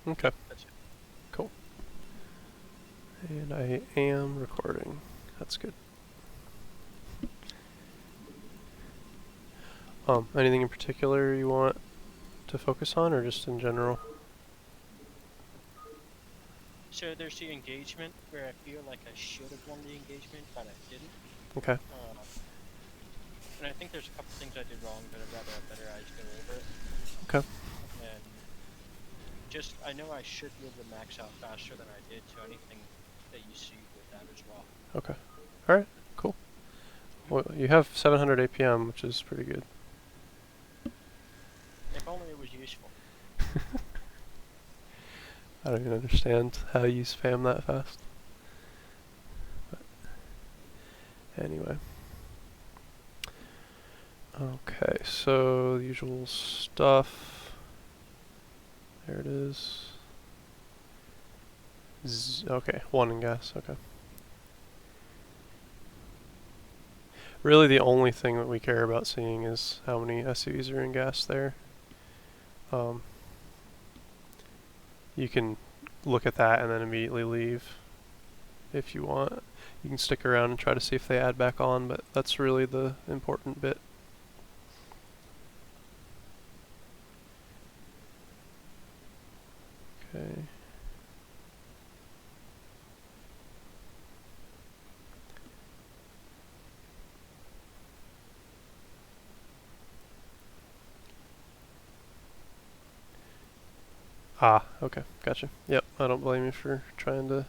Okay, That's it. cool. And I am recording. That's good. Anything in particular you want to focus on, or just in general? So there's the engagement where I feel like I should have won the engagement, but I didn't. Okay. Um, and I think there's a couple things I did wrong, but I'd rather have better eyes go over it. Okay. And just, I know I should be able to max out faster than I did, so anything that you see with that as well. Okay. All right. Cool. Well, you have 700 APM, which is pretty good. If only it was useful. I don't even understand how you spam that fast. But anyway. Okay, so the usual stuff. There it is. Okay, one in gas. Okay. Really, the only thing that we care about seeing is how many SUVs are in gas there. Um, you can look at that and then immediately leave if you want. You can stick around and try to see if they add back on, but that's really the important bit. Okay. Ah, okay, gotcha. Yep, I don't blame you for trying to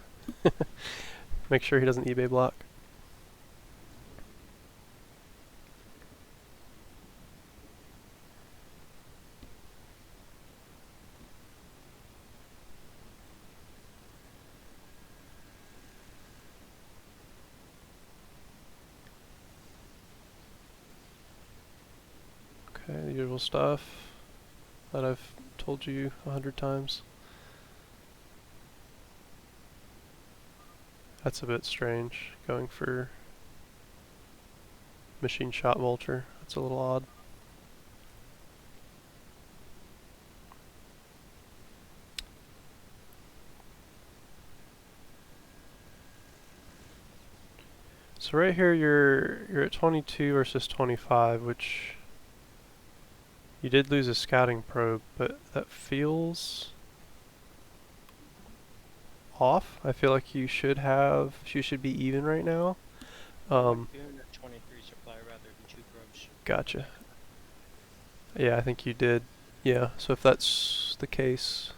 make sure he doesn't eBay block. Okay, the usual stuff that I've told you 100 times. That's a bit strange, going for machine shot vulture. That's a little odd. So right here you're at 22 versus 25, which you did lose a scouting probe, but that feels off. I feel like you should be even right now. I went Um, Goon at 23 supply rather than 2 probes, I gotcha. think. Yeah, I think you did. Yeah, so if that's the case,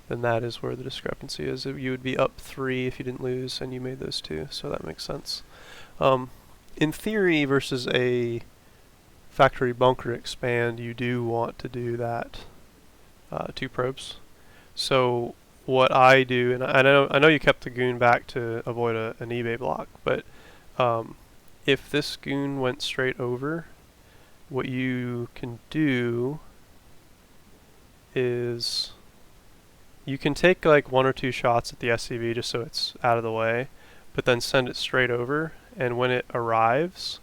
then that is where the discrepancy is. You would be up 3 if you didn't lose, and you made those 2, so that makes sense. Um, in theory, versus a factory bunker expand, you do want to do that 2 probes. So what I do, and I know you kept the goon back to avoid an eBay block, but um, if this goon went straight over, what you can do is you can take like 1 or 2 shots at the SCV just so it's out of the way, but then send it straight over, and when it arrives,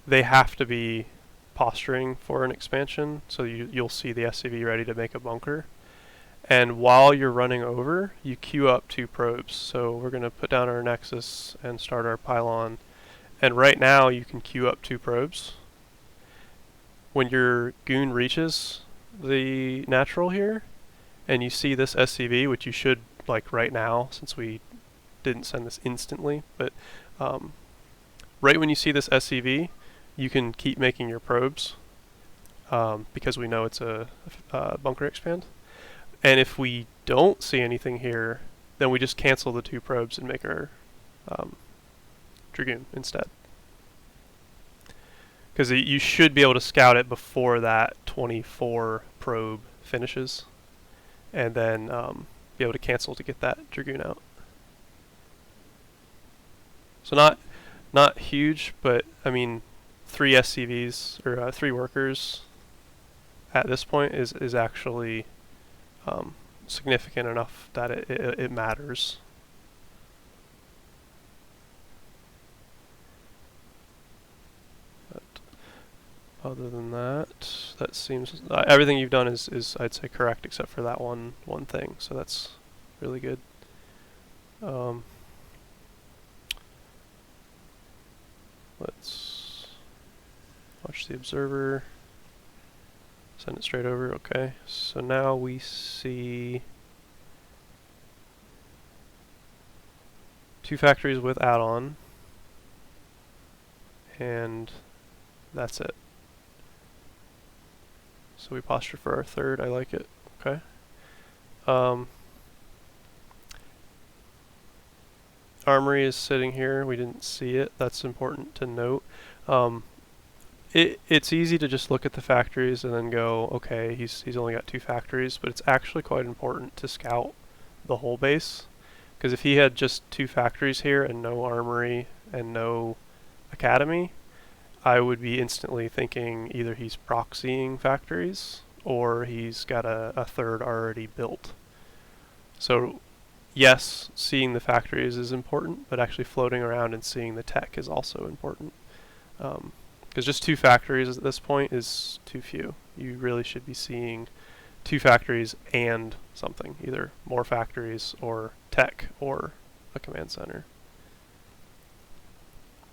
they have to be posturing for an expansion, so you'll see the SCV ready to make a bunker. And while you're running over, you queue up 2 probes. So we're going to put down our Nexus and start our pylon. And right now you can queue up 2 probes. When your goon reaches the natural here, and you see this SCV, which you should like right now since we didn't send this instantly, but um, right when you see this SCV, you can keep making your probes because we know it's a bunker expand. And if we don't see anything here, then we just cancel the 2 probes and make our um, Dragoon instead. Because you should be able to scout it before that 24 probe finishes, and then be able to cancel to get that Dragoon out. So not huge, but I mean, 3 SCVs or 3 workers at this point is actually um, significant enough that it matters. But other than that, that seems everything you've done is I'd say correct except for that one thing. So that's really good. Let's watch the observer. Send it straight over. Okay. So now we see 2 factories with add-on, and that's it. So we posture for our third. I like it. Okay. Armory is sitting here. We didn't see it. That's important to note. It's easy to just look at the factories and then go, okay, he's only got 2 factories, but it's actually quite important to scout the whole base, because if he had just 2 factories here and no armory and no academy, I would be instantly thinking either he's proxying factories or he's got a third already built. So yes, seeing the factories is important, but actually floating around and seeing the tech is also important. Because just 2 factories at this point is too few. You really should be seeing 2 factories and something, either more factories or tech or a command center.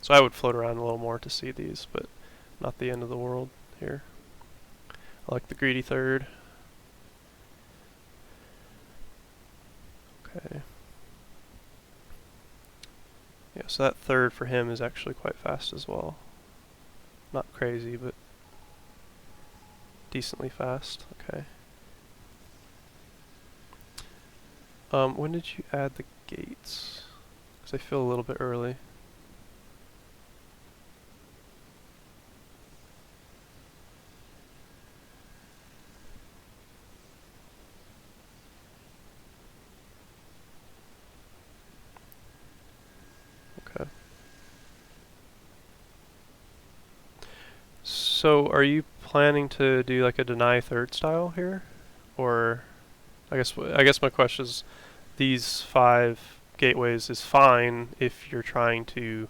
So I would float around a little more to see these, but not the end of the world here. I like the greedy third. Okay. Yeah, so that third for him is actually quite fast as well. Not crazy, but decently fast. Okay. When did you add the gates? Because I feel a little bit early. Okay. So are you planning to do like a deny third style here? Or I guess my question is, these 5 gateways is fine if you're trying to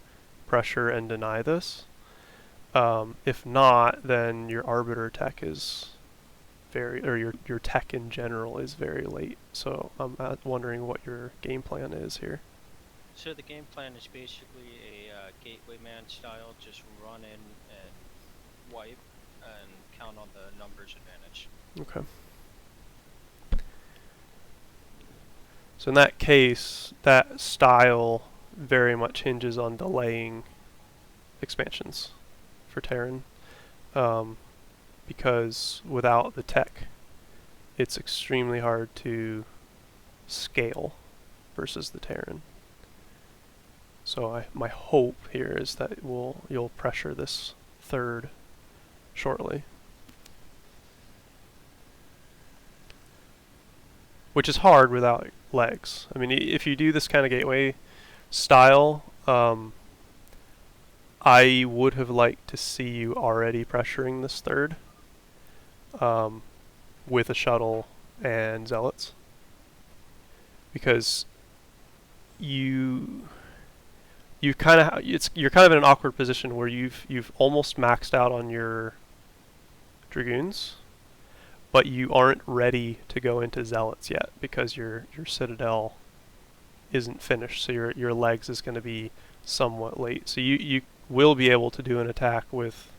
pressure and deny this. If not, then your arbiter tech is or your tech in general is very late. So I'm wondering what your game plan is here. So the game plan is basically a gateway man style, just run in and wipe and count on the numbers advantage. Okay. So in that case, that style very much hinges on delaying expansions for Terran, because without the tech, it's extremely hard to scale versus the Terran. So my hope here is that you'll pressure this third shortly, which is hard without legs. I mean, if you do this kind of gateway style, I would have liked to see you already pressuring this third with a shuttle and zealots, because you're kind of in an awkward position where you've almost maxed out on your dragoons, but you aren't ready to go into zealots yet because your citadel isn't finished. So your legs is going to be somewhat late. So you will be able to do an attack with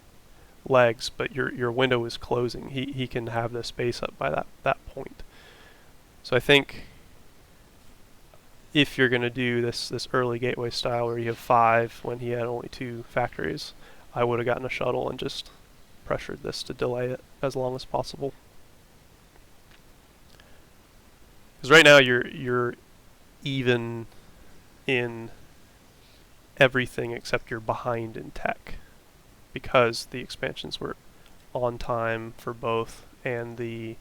legs, but your window is closing. He can have this base up by that point. So I think if you're going to do this early gateway style where you have 5 when he had only 2 factories, I would have gotten a shuttle and just pressured this to delay it as long as possible. Because right now you're even in everything except you're behind in tech, because the expansions were on time for both, and the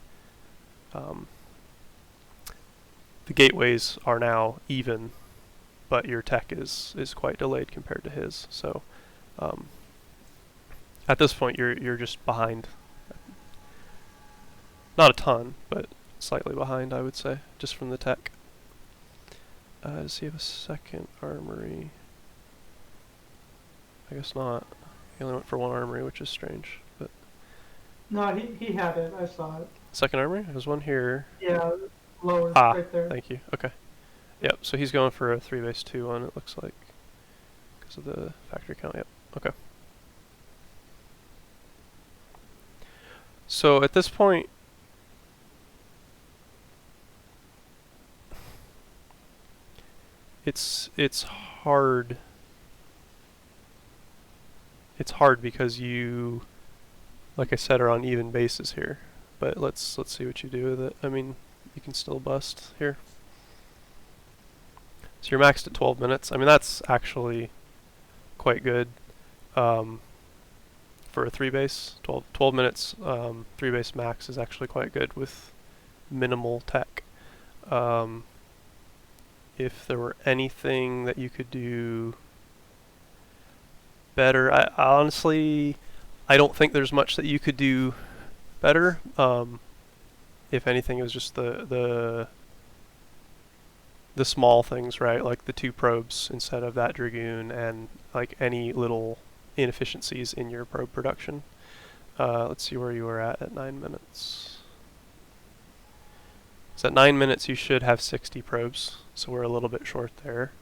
gateways are now even, but your tech is quite delayed compared to his. So at this point you're just behind, not a ton, but slightly behind, I would say, just from the tech. Does he have a second armory? I guess not. He only went for 1 armory, which is strange, but No, he had it. I saw it. Second armory? There's one here. Yeah, lower, Ah, right there. thank you. Okay. Yep, so he's going for a 3 base 2 one, it looks like. Because of the factory count, yep. Okay. So at this point, it's hard. It's hard because you, like I said, are on even bases here. But let's see what you do with it. I mean, you can still bust here. So you're maxed at 12 minutes. I mean, that's actually quite good for a 3 base. 12 minutes 3 base max is actually quite good with minimal tech. Um, if there were anything that you could do better, I honestly, I don't think there's much that you could do better. If anything, it was just the small things, right? Like the 2 probes instead of that Dragoon, and like any little inefficiencies in your probe production. Let's see where you were at 9 minutes. So at 9 minutes you should have 60 probes, so we're a little bit short there.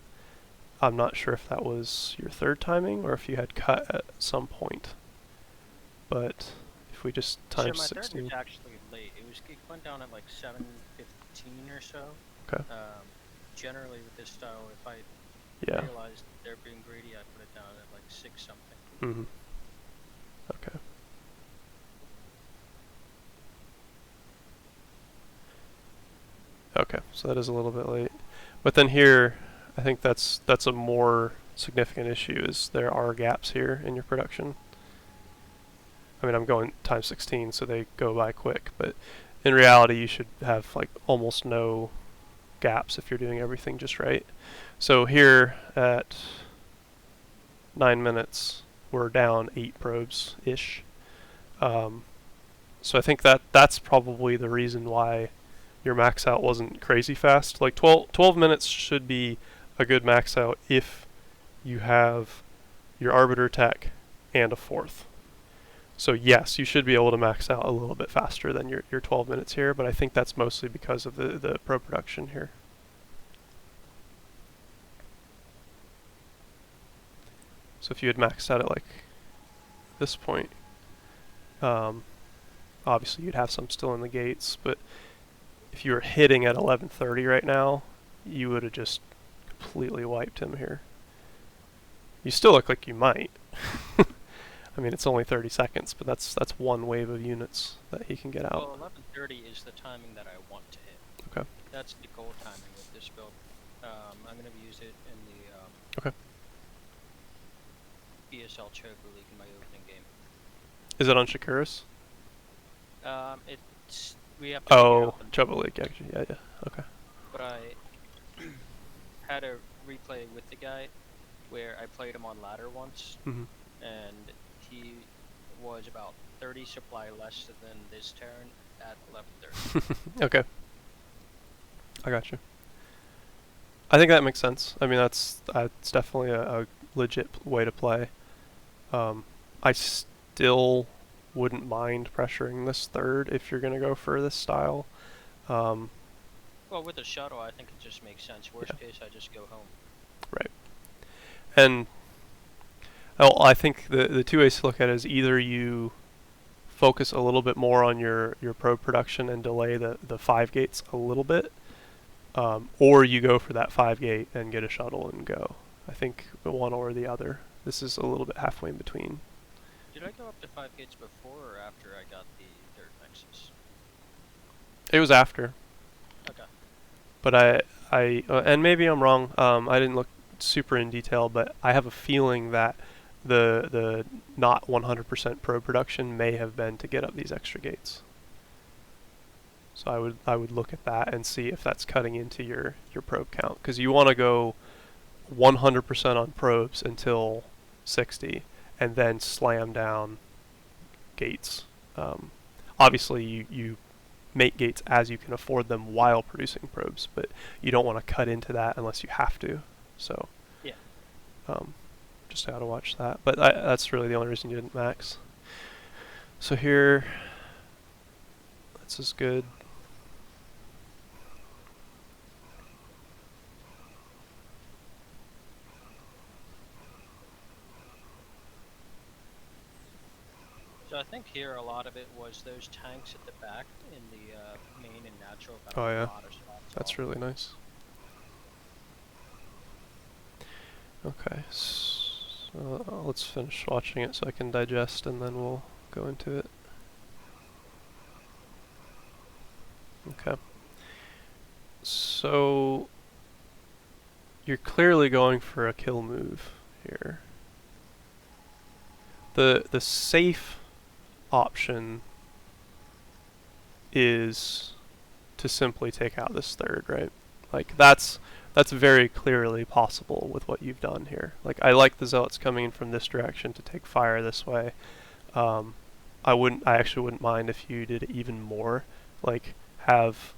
I'm not sure if that was your third timing or if you had cut at some point. But if we just So times my third 16. was actually late. It went down at like 7:15 or so. Okay. Generally with this style, if I Yeah. realized they're being greedy, I put it down at like 6 something. Mhm. Okay. Okay, so that is a little bit late. But then here, I think that's a more significant issue, is there are gaps here in your production. I mean, I'm going times 16, so they go by quick, but in reality, you should have like almost no gaps if you're doing everything just right. So here at 9 minutes, we're down 8 probes ish. So I think that's probably the reason why your max out wasn't crazy fast. Like 12 minutes should be a good max out if you have your arbiter tech and a fourth. So yes, you should be able to max out a little bit faster than your 12 minutes here, but I think that's mostly because of the pro production here. So if you had maxed out at like this point, obviously you'd have some still in the gates, but if you were hitting at 11:30 right now, you would have just completely wiped him here. You still look like you might. I mean, it's only 30 seconds, but that's one wave of units that he can get out. Well, 11:30 is the timing that I want to hit. Okay. That's the goal timing with this build. I'm going to use it in the Okay. BSL Choker League in my opening game. Is it on Shakuras? It's we have to figure Oh, out the Chobo League, actually. Yeah, yeah. Okay. but I had a replay with the guy where I played him on ladder once, Mm-hmm. and he was about 30 supply less than this Terran at 11:30. Okay. I got you. I think that makes sense. I mean, that's definitely a legit way to play. I still wouldn't mind pressuring this third if you're going to go for this style. Well, with the shuttle, I think it just makes sense. Worst case, I just go home. Right. And I think the two ways to look at it is either you focus a little bit more on your probe production and delay the 5 gates a little bit, or you go for that 5 gate and get a shuttle and go. I think one or the other. This is a little bit halfway in between. Did I go up to 5 gates before or after I got the third Nexus? It was after. Okay. But and maybe I'm wrong. I didn't look super in detail, but I have a feeling that the not 100% probe production may have been to get up these extra gates. So I would look at that and see if that's cutting into your probe count, because you want to go 100% on probes until 60, and then slam down gates. Obviously, you make gates as you can afford them while producing probes, but you don't want to cut into that unless you have to. So yeah, just how to watch that. But that's really the only reason you didn't max. So here, zealots is good. So I think here a lot of it was those tanks at the back in the main and natural got Oh a yeah, lot of shots that's off. really nice. Okay, so let's finish watching it so I can digest, and then we'll go into it. Okay. So you're clearly going for a kill move here. The safe option is to simply take out this third, right? Like that's very clearly possible with what you've done here. Like I like the zealots coming in from this direction to take fire this way. I actually wouldn't mind if you did even more. Like have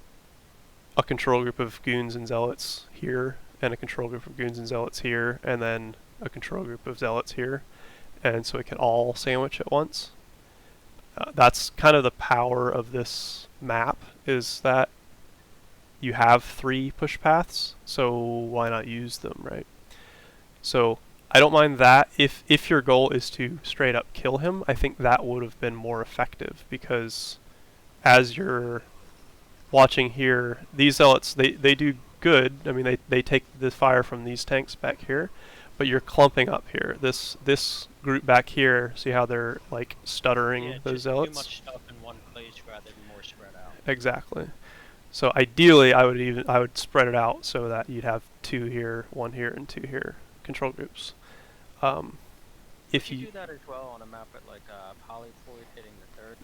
a control group of goons and zealots here, and a control group of goons and zealots here, and then a control group of zealots here, and so it can all sandwich at once. That's kind of the power of this map, is that you have 3 push paths, so why not use them, right? So I don't mind that. If your goal is to straight up kill him, I think that would have been more effective, because as you're watching here, these zealots, they do good. I mean, they take the fire from these tanks back here, but you're clumping up here. This group back here, see how they're like stuttering, Yeah, those just zealots? too much stuff in one place rather than more spread out. Exactly. So ideally, I would spread it out so that you'd have 2 here, 1 here, and 2 here control groups. If you you do that as well on a map at like polyploid hitting the third.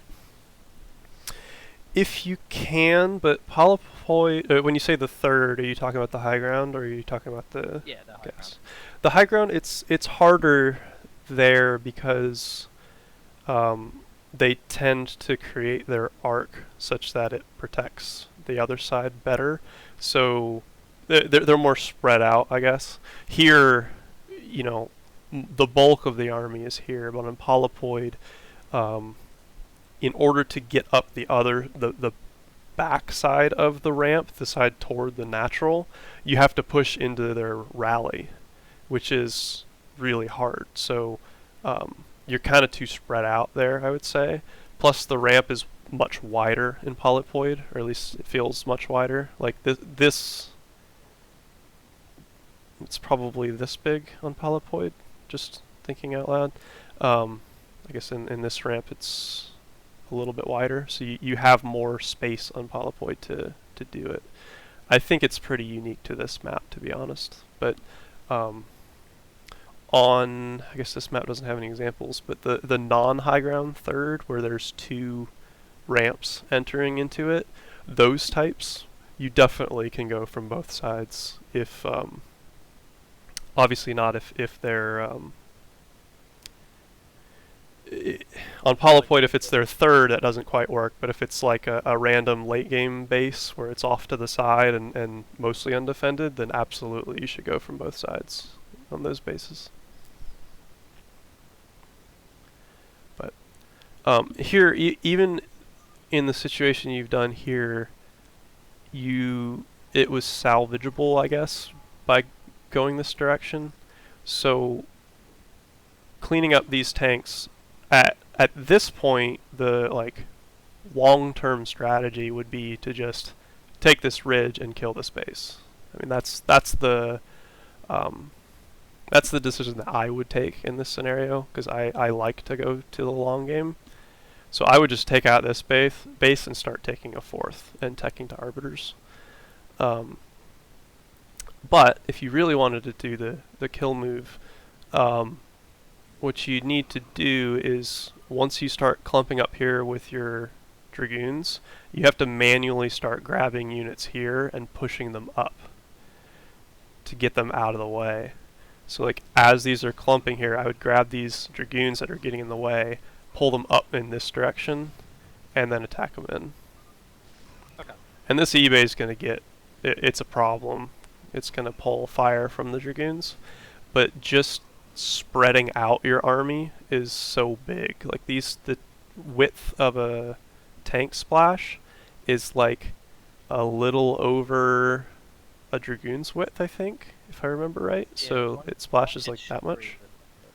If you can, but polyploid. When you say the third, are you talking about the high ground, or are you talking about the? Yeah, the high ground. The high ground. It's harder there because they tend to create their arc such that it protects the other side better. So they're more spread out, I guess. Here, you know, the bulk of the army is here, but on polyploid, in order to get up the back side of the ramp, the side toward the natural, you have to push into their rally, which is really hard. So you're kind of too spread out there, I would say. Plus the ramp is much wider in polyploid, or at least it feels much wider. Like this it's probably this big on polyploid, just thinking out loud. I guess in this ramp it's a little bit wider, so you have more space on polyploid to do it. I think it's pretty unique to this map, to be honest. But on, I guess this map doesn't have any examples, but the non-high ground third, where there's 2 ramps entering into it, those types, you definitely can go from both sides. If obviously not if they're on polyploid, if it's their third, that doesn't quite work. But if it's like a random late game base where it's off to the side and mostly undefended, then absolutely you should go from both sides on those bases. But here, even in the situation you've done here, it was salvageable, I guess, by going this direction. So cleaning up these tanks at this point, the like long-term strategy would be to just take this ridge and kill this base. I mean, that's the decision that I would take in this scenario, because I like to go to the long game. So I would just take out this base and start taking a 4th and teching to arbiters. But if you really wanted to do the kill move, what you need to do is, once you start clumping up here with your dragoons, you have to manually start grabbing units here and pushing them up to get them out of the way. So like as these are clumping here, I would grab these dragoons that are getting in the way, pull them up in this direction, and then attack them in. Okay. And this eBay is going to get, it's a problem. It's going to pull fire from the dragoons. But just spreading out your army is so big. Like the width of a tank splash is like a little over a Dragoon's width, I think, if I remember right. Yeah, So one it splashes hit like that super much.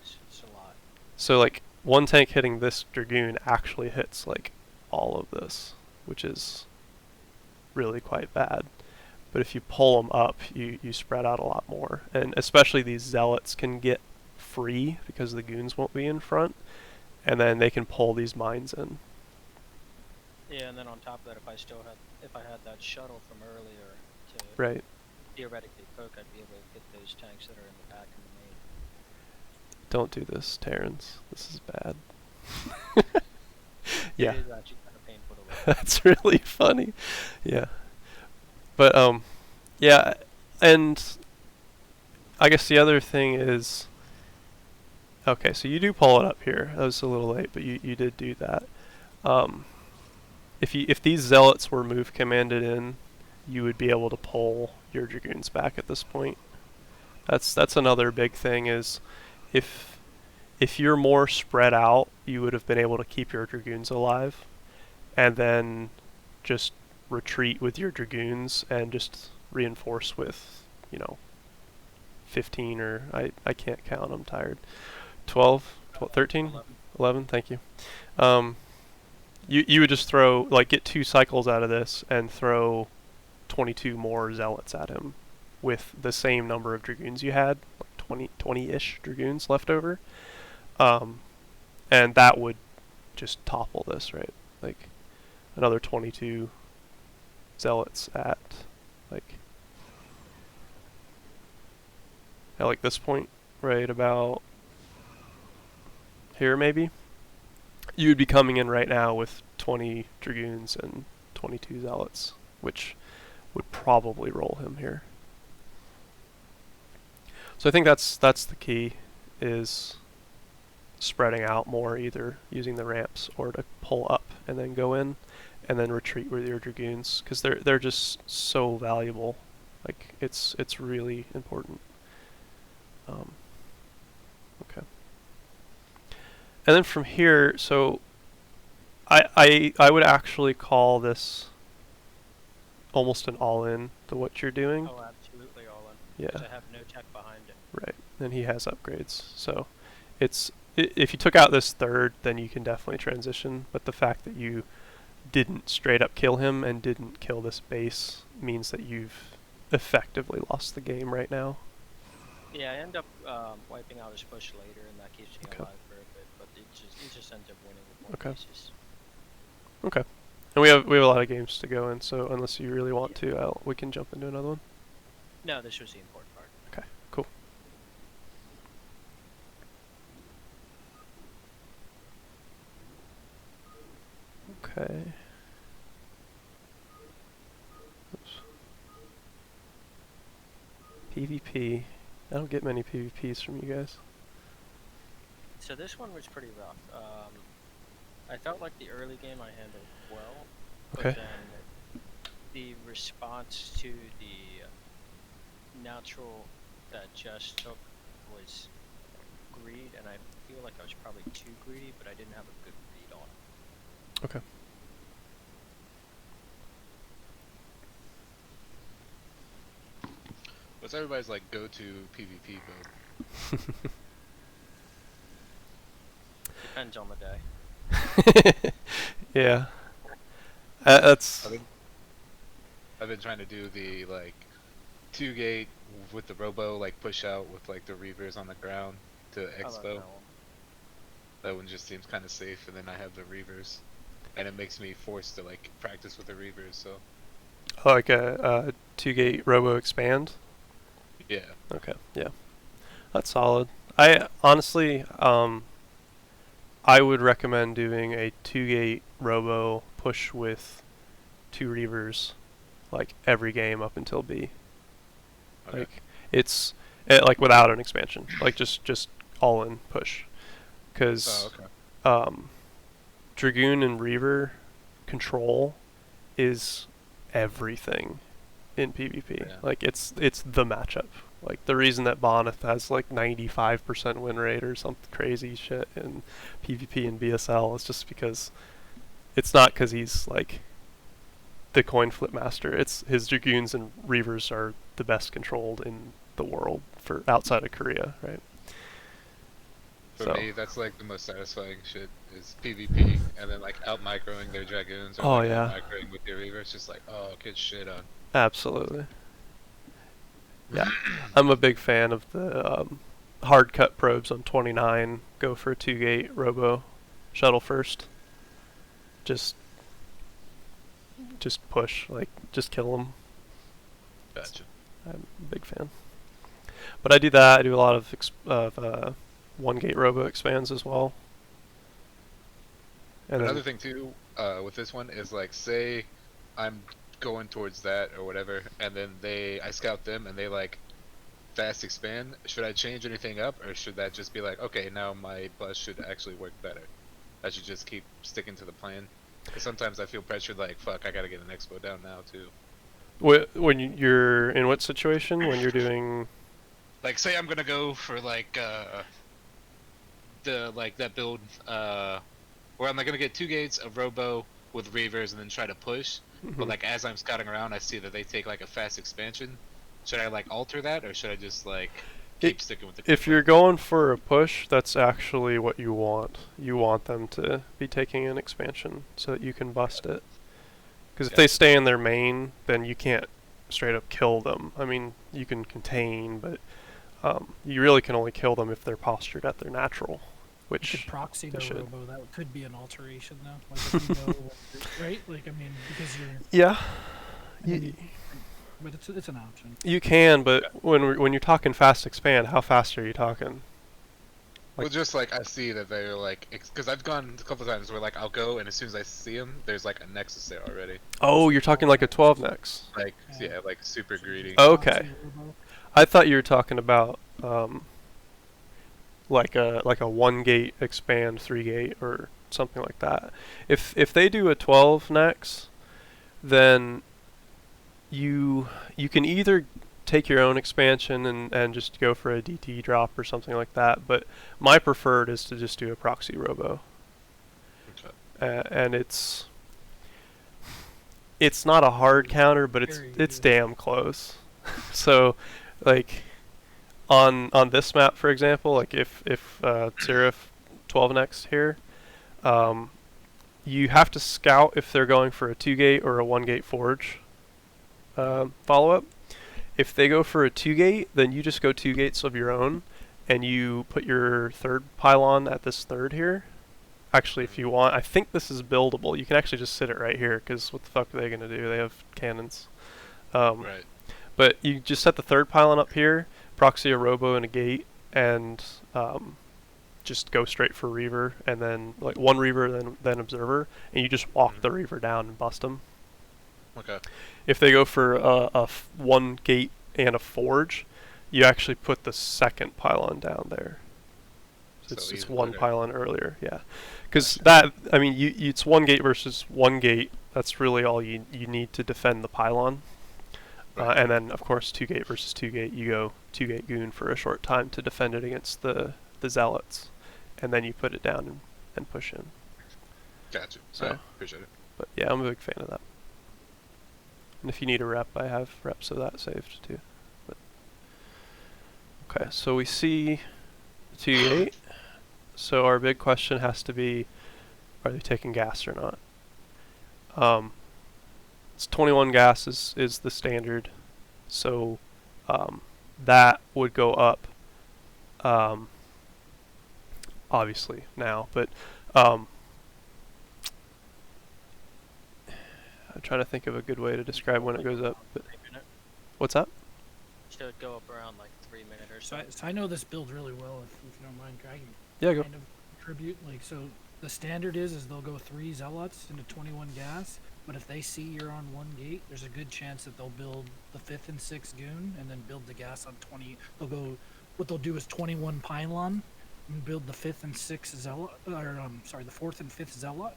it's a lot. So like one tank hitting this Dragoon actually hits like all of this, which is really quite bad. But if you pull them up, you spread out a lot more. And especially these Zealots can get free because the goons won't be in front, and then they can pull these mines in. Yeah, and then on top of that, if I had that shuttle from earlier to Right. theoretically poke, I'd be able to get those tanks that are in the back and the main. Don't do this, Terrence. This is bad. It Yeah. is actually kind of painful to look at. That's really funny. Yeah. But yeah, and I guess the other thing is, okay, so you do pull it up here. That was a little late, but you did do that. If these zealots were move commanded in, you would be able to pull your dragoons back at this point. That's another big thing is if you're more spread out, you would have been able to keep your dragoons alive, and then just retreat with your dragoons and just reinforce with, 15 or I can't count. I'm tired. 12, 13, 11. 11. Thank you. You would just get 2 cycles out of this and throw 22 more zealots at him with the same number of dragoons you had, like 20-ish dragoons left over. And that would just topple this, right? Like another 22 zealots at this point, right about here maybe. You would be coming in right now with 20 dragoons and 22 zealots, which would probably roll him here. So I think that's the key, is spreading out more, either using the ramps or to pull up and then go in, and then retreat with your dragoons, because they're just so valuable. Like it's really important. Okay. And then from here, so I would actually call this almost an all-in to what you're doing. Oh, absolutely all in. Yeah. Because I have no tech behind it. Right. And he has upgrades. So if you took out this third, then you can definitely transition. But the fact that you didn't straight up kill him and didn't kill this base means that you've effectively lost the game right now. Yeah, I end up wiping out his push later, and that keeps me Okay. alive for a bit. But it just ends up winning with more Okay. pieces. Okay. And we have a lot of games to go in, so unless you really want to, we can jump into another one. No, this was the important part. Okay, cool. Okay. Oops. PvP. I don't get many PvPs from you guys. So this one was pretty rough. I felt like the early game I handled well, but Okay. then the response to the natural that just took was greed, and I feel like I was probably too greedy, but I didn't have a good read on it. Okay. What's everybody's like go-to PvP build? Depends on the day. Yeah. That's I've been trying to do the like 2-gate with the robo, like push out with like the reavers on the ground to I like expo. that one. That one just seems kind of safe, and then I have the reavers, and it makes me forced to like practice with the reavers. So like a 2-gate robo expand. yeah, Okay, yeah. That's solid. I honestly, I would recommend doing a 2-gate robo push with 2 reavers, like every game up until B. okay. Like it's like without an expansion, like just all in push, because Oh, okay. Dragoon and Reaver control is everything in PvP. Yeah. Like it's the matchup. Like the reason that Boneth has like 95% win rate or something crazy shit in PvP and BSL is just because it's not because he's like the coin flip master. It's his dragoons and reavers are the best controlled in the world for outside of Korea, right? For So. me, that's like the most satisfying shit is PvP, and then like out microing their dragoons or Oh like out yeah, microing with your reaver. It's just like, oh, get shit on. absolutely. Yeah, I'm a big fan of the hard cut probes on 29. Go for a 2-gate robo shuttle first. Just push, like just kill them. Gotcha. I'm a big fan. But I do that. I do a lot of 1-gate robo expands as well. And Another then, thing too, with this one is like, say I'm going towards that or whatever, and then I scout them and they like fast expand. Should I change anything up, or should that just be like, okay, now my bus should actually work better? I should just keep sticking to the plan. Because sometimes I feel pressured, like, fuck, I gotta get an expo down now too. when you're in what situation? When you're doing. Like, say I'm gonna go for like that build where I'm like gonna get 2 gates, a robo with reavers, and then try to push. But Mhm. like as I'm scouting around, I see that they take like a fast expansion. Should I like alter that, or should I just like keep sticking with the If you're going for a push, that's actually what you want. You want them to be taking an expansion so that you can bust it. Because if they stay in their main, then you can't straight up kill them. I mean, you can contain, but you really can only kill them if they're postured at their natural, You which could proxy they the should. robo. That could be an alteration, though. Like if you know, right? Like I mean, because you're. Yeah, I mean, you, but it's an option. you can, but when you're talking fast expand, how fast are you talking? Well, just like I see that they're like, because I've gone a couple times where like I'll go and as soon as I see them, there's like a nexus there already. Oh, you're talking like a 12 nex. Like yeah, like super greedy. Okay. Proxy robo. I thought you were talking about like a 1-gate expand 3-gate or something like that. If they do a 12 nex, then you can either take your own expansion and just go for a DT drop or something like that. But my preferred is to just do a proxy robo, Okay. and it's not a hard counter, but it's Very it's good. damn close. So, like on this map, for example, like if Seraph 12 next here, you have to scout if they're going for a 2-gate or a 1-gate forge follow up. If they go for a 2-gate, then you just go 2 gates of your own, and you put your third pylon at this third here. Actually, if you want, I think this is buildable. You can actually just sit it right here, because what the fuck are they going to do? They have cannons. Right. But you just set the third pylon up here, proxy a robo and a gate, and just go straight for reaver, and then like one reaver, then observer, and you just walk the reaver down and bust them. Okay. If they go for a 1-gate and a forge, you actually put the second pylon down there. So it's even one better. pylon earlier, yeah. Because that, I mean, it's 1-gate versus 1-gate. That's really all you need to defend the pylon. Right. And then, of course, 2-gate versus 2-gate, you go 2-gate goon for a short time to defend it against the zealots. And then you put it down and push in. Gotcha. So- Alright, appreciate it. But yeah, I'm a big fan of that. And if you need a rep, I have reps of that saved too. But okay, so we see 2-gate. So our big question has to be, are they taking gas or not? It's 21 gas is the standard. So that would go up obviously now, but I'm trying to think of a good way to describe when it goes up. But 3-minute. what's that? Should it go up around like 3-minute or So so? I know this build really well. If you don't mind, I can Yeah, go. kind of contribute. Like so, the standard is they'll go 3 zealots into 21 gas. But if they see you're on 1-gate, there's a good chance that they'll build the 5th and 6th goon and then build the gas on 20. They'll go. What they'll do is 21 pylon and build the 5th and 6th zealot, or the 4th and 5th zealot,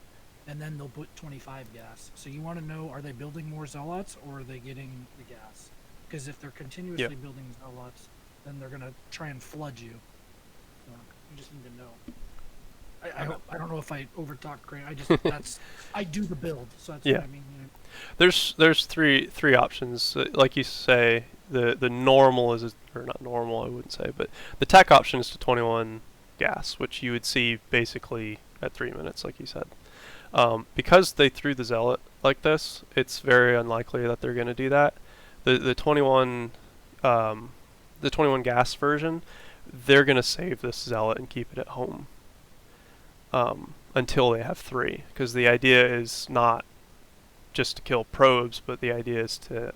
and then they'll put 25 gas. So you want to know, are they building more zealots or are they getting the gas? Because if they're continuously building zealots, then they're gonna try and flood you. So you just need to know. I don't know if I overtalk Grant. I just I do the build, so that's Yeah. what I mean. You know. There's three options. Like you say, the normal is, or not normal, I wouldn't say, but the tech option is to 21 gas, which you would see basically at 3 minutes, like you said. Because they threw the zealot like this, it's very unlikely that they're going to do that. The 21 the 21 gas version, they're going to save this zealot and keep it at home until they have 3, because the idea is not just to kill probes, but the idea is to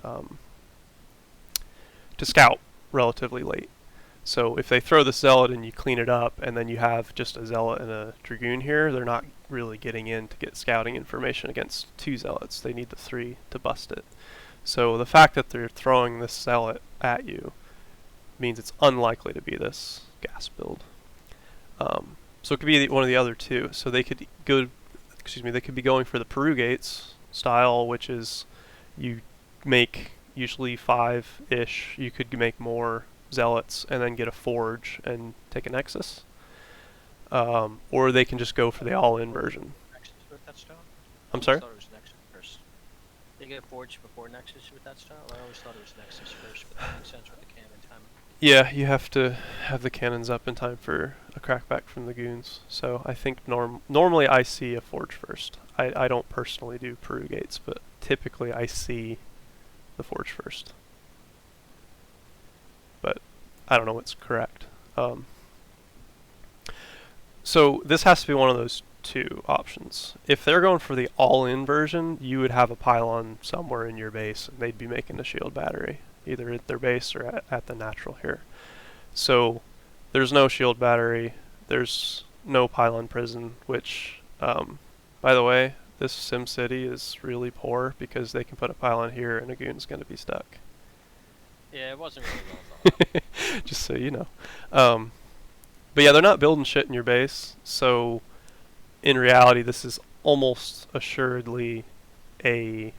scout relatively late. So if they throw the zealot and you clean it up, and then you have just a zealot and a dragoon here, they're not really getting in to get scouting information against 2 zealots. They need the 3 to bust it. So the fact that they're throwing this zealot at you means it's unlikely to be this gas build. So it could be one of the other two. So they could go, they could be going for the Peru Gates style, which is you make usually 5-ish. You could make more zealots and then get a forge and take a nexus. Or they can just go for the all-in version. Nexus with that style? I'm sorry? I thought it was Nexus first. They get forged before Nexus with that style? I always thought it was Nexus first, but that makes sense with the cannon time. Yeah, you have to have the cannons up in time for a crackback from the goons. So I think normally I see a forge first. I don't personally do Peru Gates, but typically I see the forge first. But I don't know what's correct. So this has to be one of those two options. If they're going for the all-in version, you would have a pylon somewhere in your base, and they'd be making a shield battery, either at their base or at the natural here. So there's no shield battery, there's no pylon prison, which, by the way, this Sim City is really poor because they can put a pylon here and a goon's going to be stuck. Yeah, it wasn't really well thought out. Just so you know. But yeah, they're not building shit in your base, so in reality this is almost assuredly a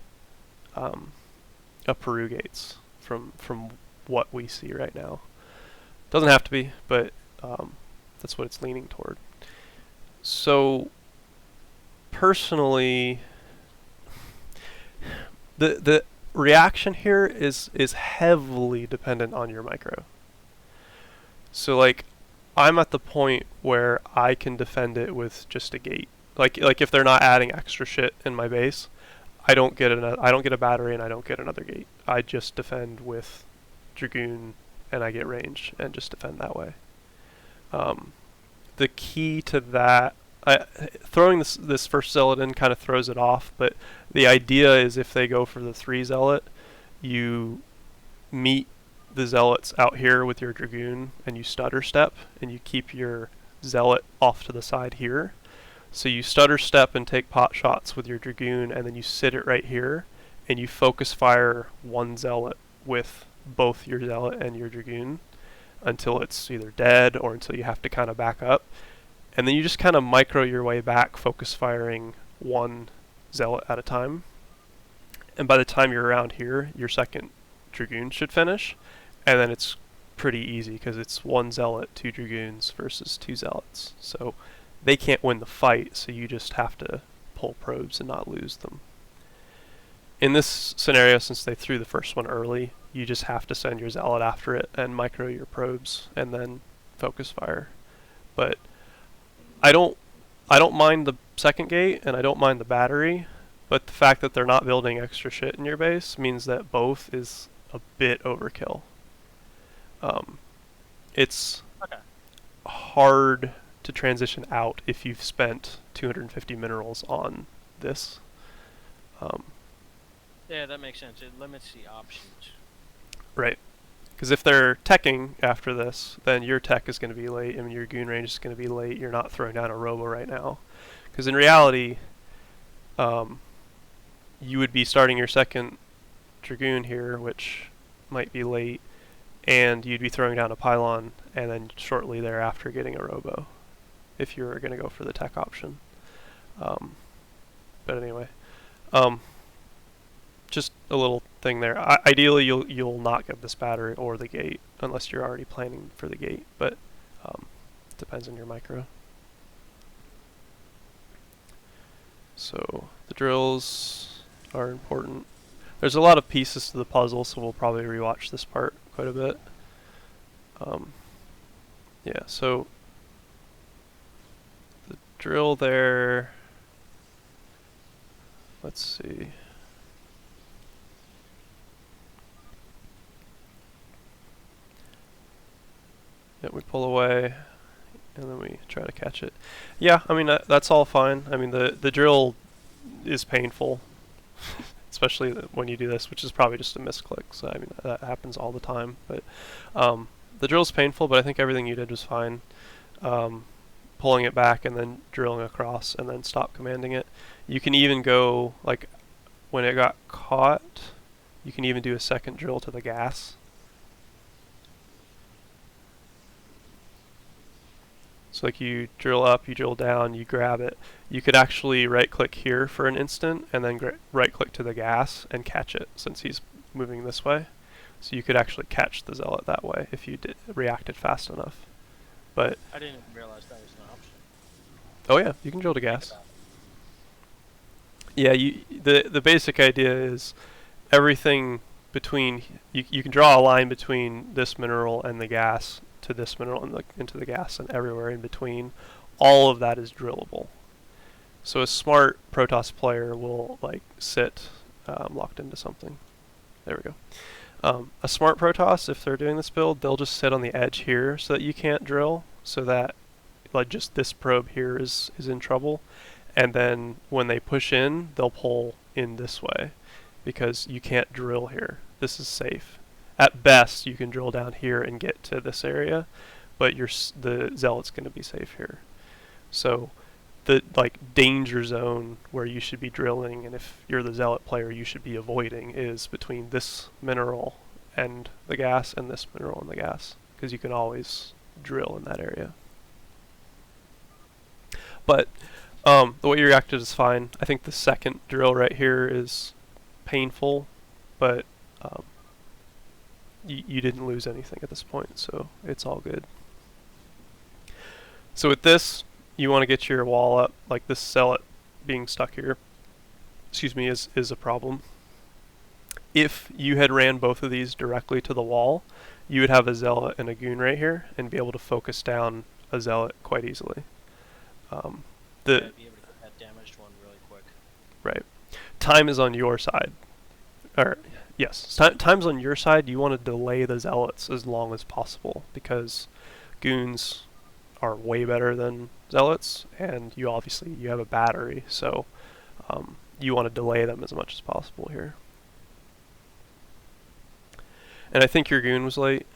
Peru Gates from what we see right now. Doesn't have to be, but that's what it's leaning toward. So personally, the reaction here is heavily dependent on your micro. So like, I'm at the point where I can defend it with just a gate. Like if they're not adding extra shit in my base, I don't get a battery and I don't get another gate. I just defend with Dragoon and I get range and just defend that way. The key to that, throwing this first zealot in kind of throws it off, but the idea is if they go for the 3 zealot, you meet the zealots out here with your dragoon and you stutter step and you keep your zealot off to the side here. So you stutter step and take pot shots with your dragoon, and then you sit it right here and you focus fire 1 zealot with both your zealot and your dragoon until it's either dead or until you have to kind of back up. And then you just kind of micro your way back, focus firing 1 zealot at a time. And by the time you're around here, your second dragoon should finish. And then it's pretty easy because it's 1 zealot, 2 dragoons versus 2 zealots. So they can't win the fight, so you just have to pull probes and not lose them. In this scenario, since they threw the first one early, you just have to send your zealot after it and micro your probes and then focus fire. But I don't mind the second gate and I don't mind the battery, but the fact that they're not building extra shit in your base means that both is a bit overkill. It's Okay. hard to transition out if you've spent 250 minerals on this. Yeah, that makes sense. It limits the options. Right. Because if they're teching after this, then your tech is going to be late. I mean, your goon range is going to be late. You're not throwing down a robo right now. Because in reality, you would be starting your second dragoon here, which might be late, and you'd be throwing down a pylon, and then shortly thereafter getting a robo, if you were going to go for the tech option. But anyway, just a little thing there. Ideally, you'll not get this battery or the gate unless you're already planning for the gate, but it depends on your micro. So the drills are important. There's a lot of pieces to the puzzle, so we'll probably rewatch this part quite a bit. Yeah, so the drill there, let's see. Yeah, we pull away, and then we try to catch it. Yeah, I mean, that's all fine. I mean, the drill is painful, especially when you do this, which is probably just a misclick. So, I mean, that happens all the time. But the drill's painful, but I think everything you did was fine. Pulling it back and then drilling across and then stop commanding it. You can even go, like, when it got caught, you can even do a second drill to the gas. So like you drill up, you drill down, you grab it. You could actually right click here for an instant and then right click to the gas and catch it since he's moving this way. So you could actually catch the zealot that way if you reacted fast enough. But I didn't realize that was an option. oh yeah, you can drill to gas. Yeah, the basic idea is everything between you can draw a line between this mineral and the gas to this mineral and into the gas and everywhere in between. All of that is drillable. So a smart Protoss player will like sit locked into something. There we go. A smart Protoss, if they're doing this build, they'll just sit on the edge here so that you can't drill, so that like just this probe here is in trouble. And then when they push in, they'll pull in this way because you can't drill here. This is safe. At best, you can drill down here and get to this area, but the zealot's going to be safe here. So the like danger zone where you should be drilling, and if you're the zealot player, you should be avoiding, is between this mineral and the gas and this mineral and the gas, because you can always drill in that area. But the way you reacted is fine. I think the second drill right here is painful, but you didn't lose anything at this point, so it's all good. So with this, you want to get your wall up. Like this zealot being stuck here, excuse me, is a problem. If you had ran both of these directly to the wall, you would have a zealot and a goon right here and be able to focus down a zealot quite easily. I'd be able to get that damaged one really quick. Right. Time is on your side. Or yes, time's on your side. You want to delay the zealots as long as possible because goons are way better than zealots, and you have a battery, so you want to delay them as much as possible here. And I think your goon was late.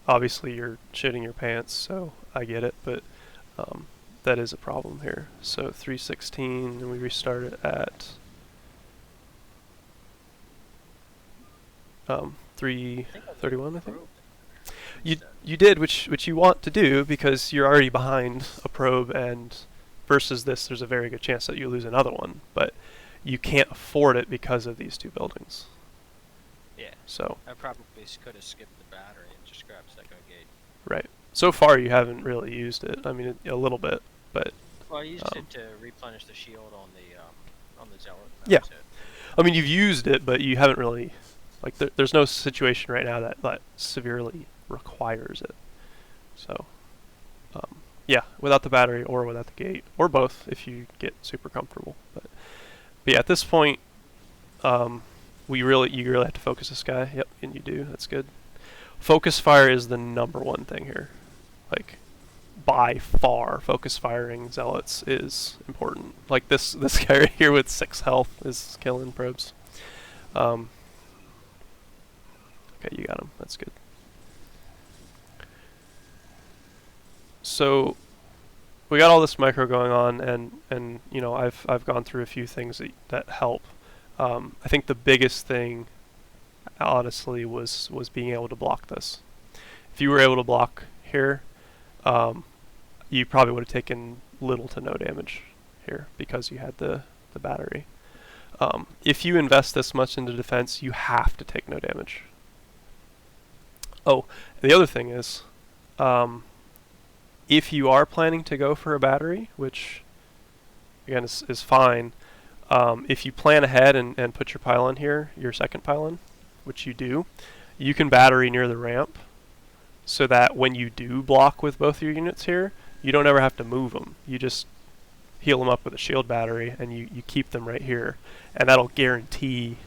Obviously you're shitting your pants, so I get it, but that is a problem here. So 316, and we restart it at 331, I think. You did, which you want to do because you're already behind a probe, and versus this, there's a very good chance that you lose another one, but you can't afford it because of these two buildings. Yeah. So I probably could have skipped the battery and just grabbed second gate. right. So far, you haven't really used it. I mean, a little bit, but. Well, I used it to replenish the shield on the zealot. Yeah. I mean, you've used it, but you haven't really, like, there's no situation right now that severely requires it. So, yeah, without the battery or without the gate, or both if you get super comfortable. But yeah, at this point, you really have to focus this guy. Yep, and you do. That's good. Focus fire is the number one thing here. Like, by far, focus firing zealots is important. Like this guy right here with 6 health is killing probes. Okay, you got him. That's good. So we got all this micro going on, and you know I've gone through a few things that help. I think the biggest thing, honestly, was being able to block this. If you were able to block here, you probably would have taken little to no damage here because you had the battery. If you invest this much into defense, you have to take no damage. Oh, and the other thing is, if you are planning to go for a battery, which again is fine, If you plan ahead and put your pylon here, your second pylon, which you do, you can battery near the ramp so that when you do block with both your units here, you don't ever have to move them. You just heal them up with a shield battery and you keep them right here. And that'll guarantee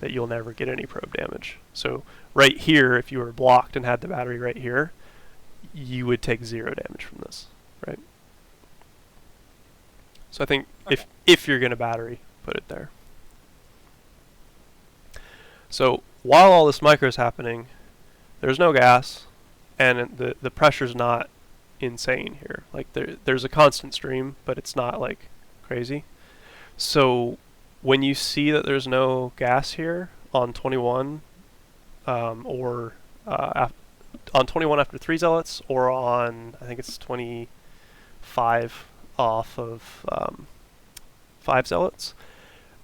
that you'll never get any probe damage. So right here, if you were blocked and had the battery right here, you would take 0 damage from this, right? So I think Okay. if you're going to battery, put it there. So while all this micro is happening, there's no gas, and the pressure's not insane here. Like there's a constant stream, but it's not like crazy. So when you see that there's no gas here on 21, or on 21 after 3 zealots, or on, I think it's 25 off of 5 zealots,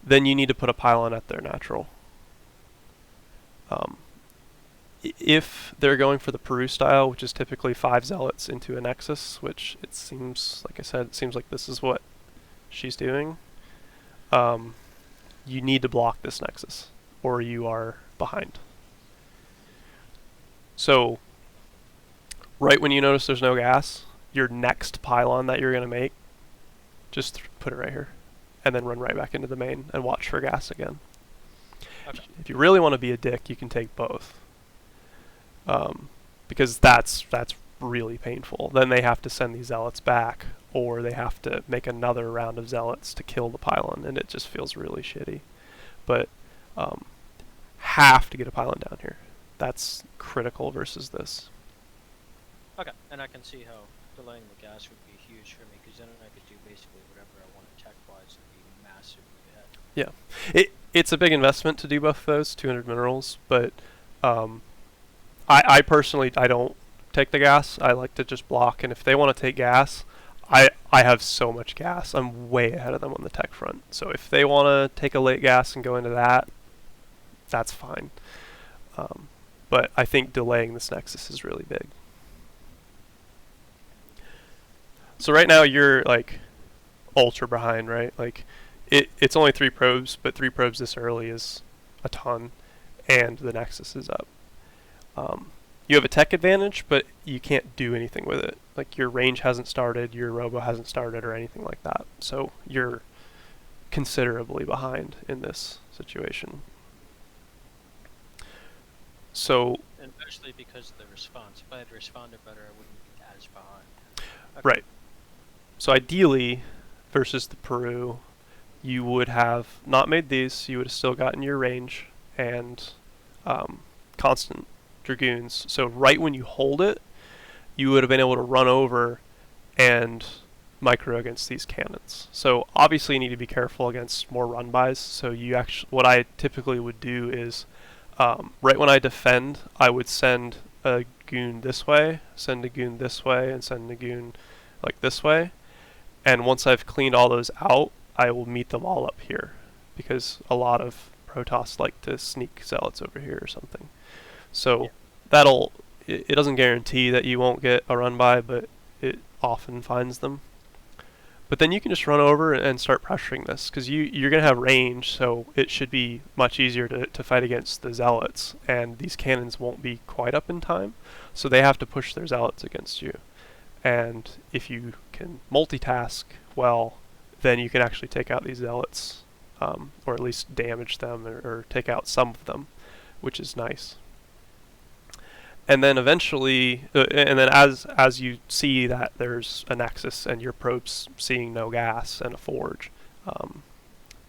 then you need to put a pylon at their natural. If they're going for the Peru style, which is typically 5 zealots into a nexus, which it seems, like I said, it seems like this is what she's doing, you need to block this nexus, or you are behind. So, right when you notice there's no gas, your next pylon that you're going to make, just put it right here, and then run right back into the main and watch for gas again. Okay. If you really want to be a dick, you can take both, because that's really painful. Then they have to send these zealots back, or they have to make another round of zealots to kill the pylon, and it just feels really shitty. But have to get a pylon down here. That's critical versus this. Okay, and I can see how delaying the gas would be huge for me, because then I could do basically whatever I want tech-wise and be massively ahead. Yeah, it's a big investment to do both of those, 200 minerals, but I personally, I don't take the gas. I like to just block, and if they want to take gas, I have so much gas. I'm way ahead of them on the tech front. So if they want to take a late gas and go into that, that's fine. But I think delaying this nexus is really big. So right now you're like ultra behind, right? Like it's only 3 probes, but 3 probes this early is a ton, and the nexus is up. You have a tech advantage, but you can't do anything with it. Like your range hasn't started, your robo hasn't started, or anything like that. So you're considerably behind in this situation. So And mostly because of the response. If I had responded better, I wouldn't be as behind. Okay. right. So ideally, versus the Peru, you would have not made these. You would have still gotten your range and constant dragoons. So right when you hold it, you would have been able to run over and micro against these cannons. So obviously you need to be careful against more run bys. So you actually, what I typically would do is, right when I defend, I would send a goon this way, send a goon this way, and send a goon like this way. And once I've cleaned all those out, I will meet them all up here, because a lot of Protoss like to sneak zealots over here or something. So it doesn't guarantee that you won't get a run by, but it often finds them. But then you can just run over and start pressuring this, because you're going to have range, so it should be much easier to fight against the zealots, and these cannons won't be quite up in time, so they have to push their zealots against you. And if you can multitask well, then you can actually take out these zealots, or at least damage them, or take out some of them, which is nice. And then eventually, and then as you see that there's a nexus and your probe's seeing no gas and a forge,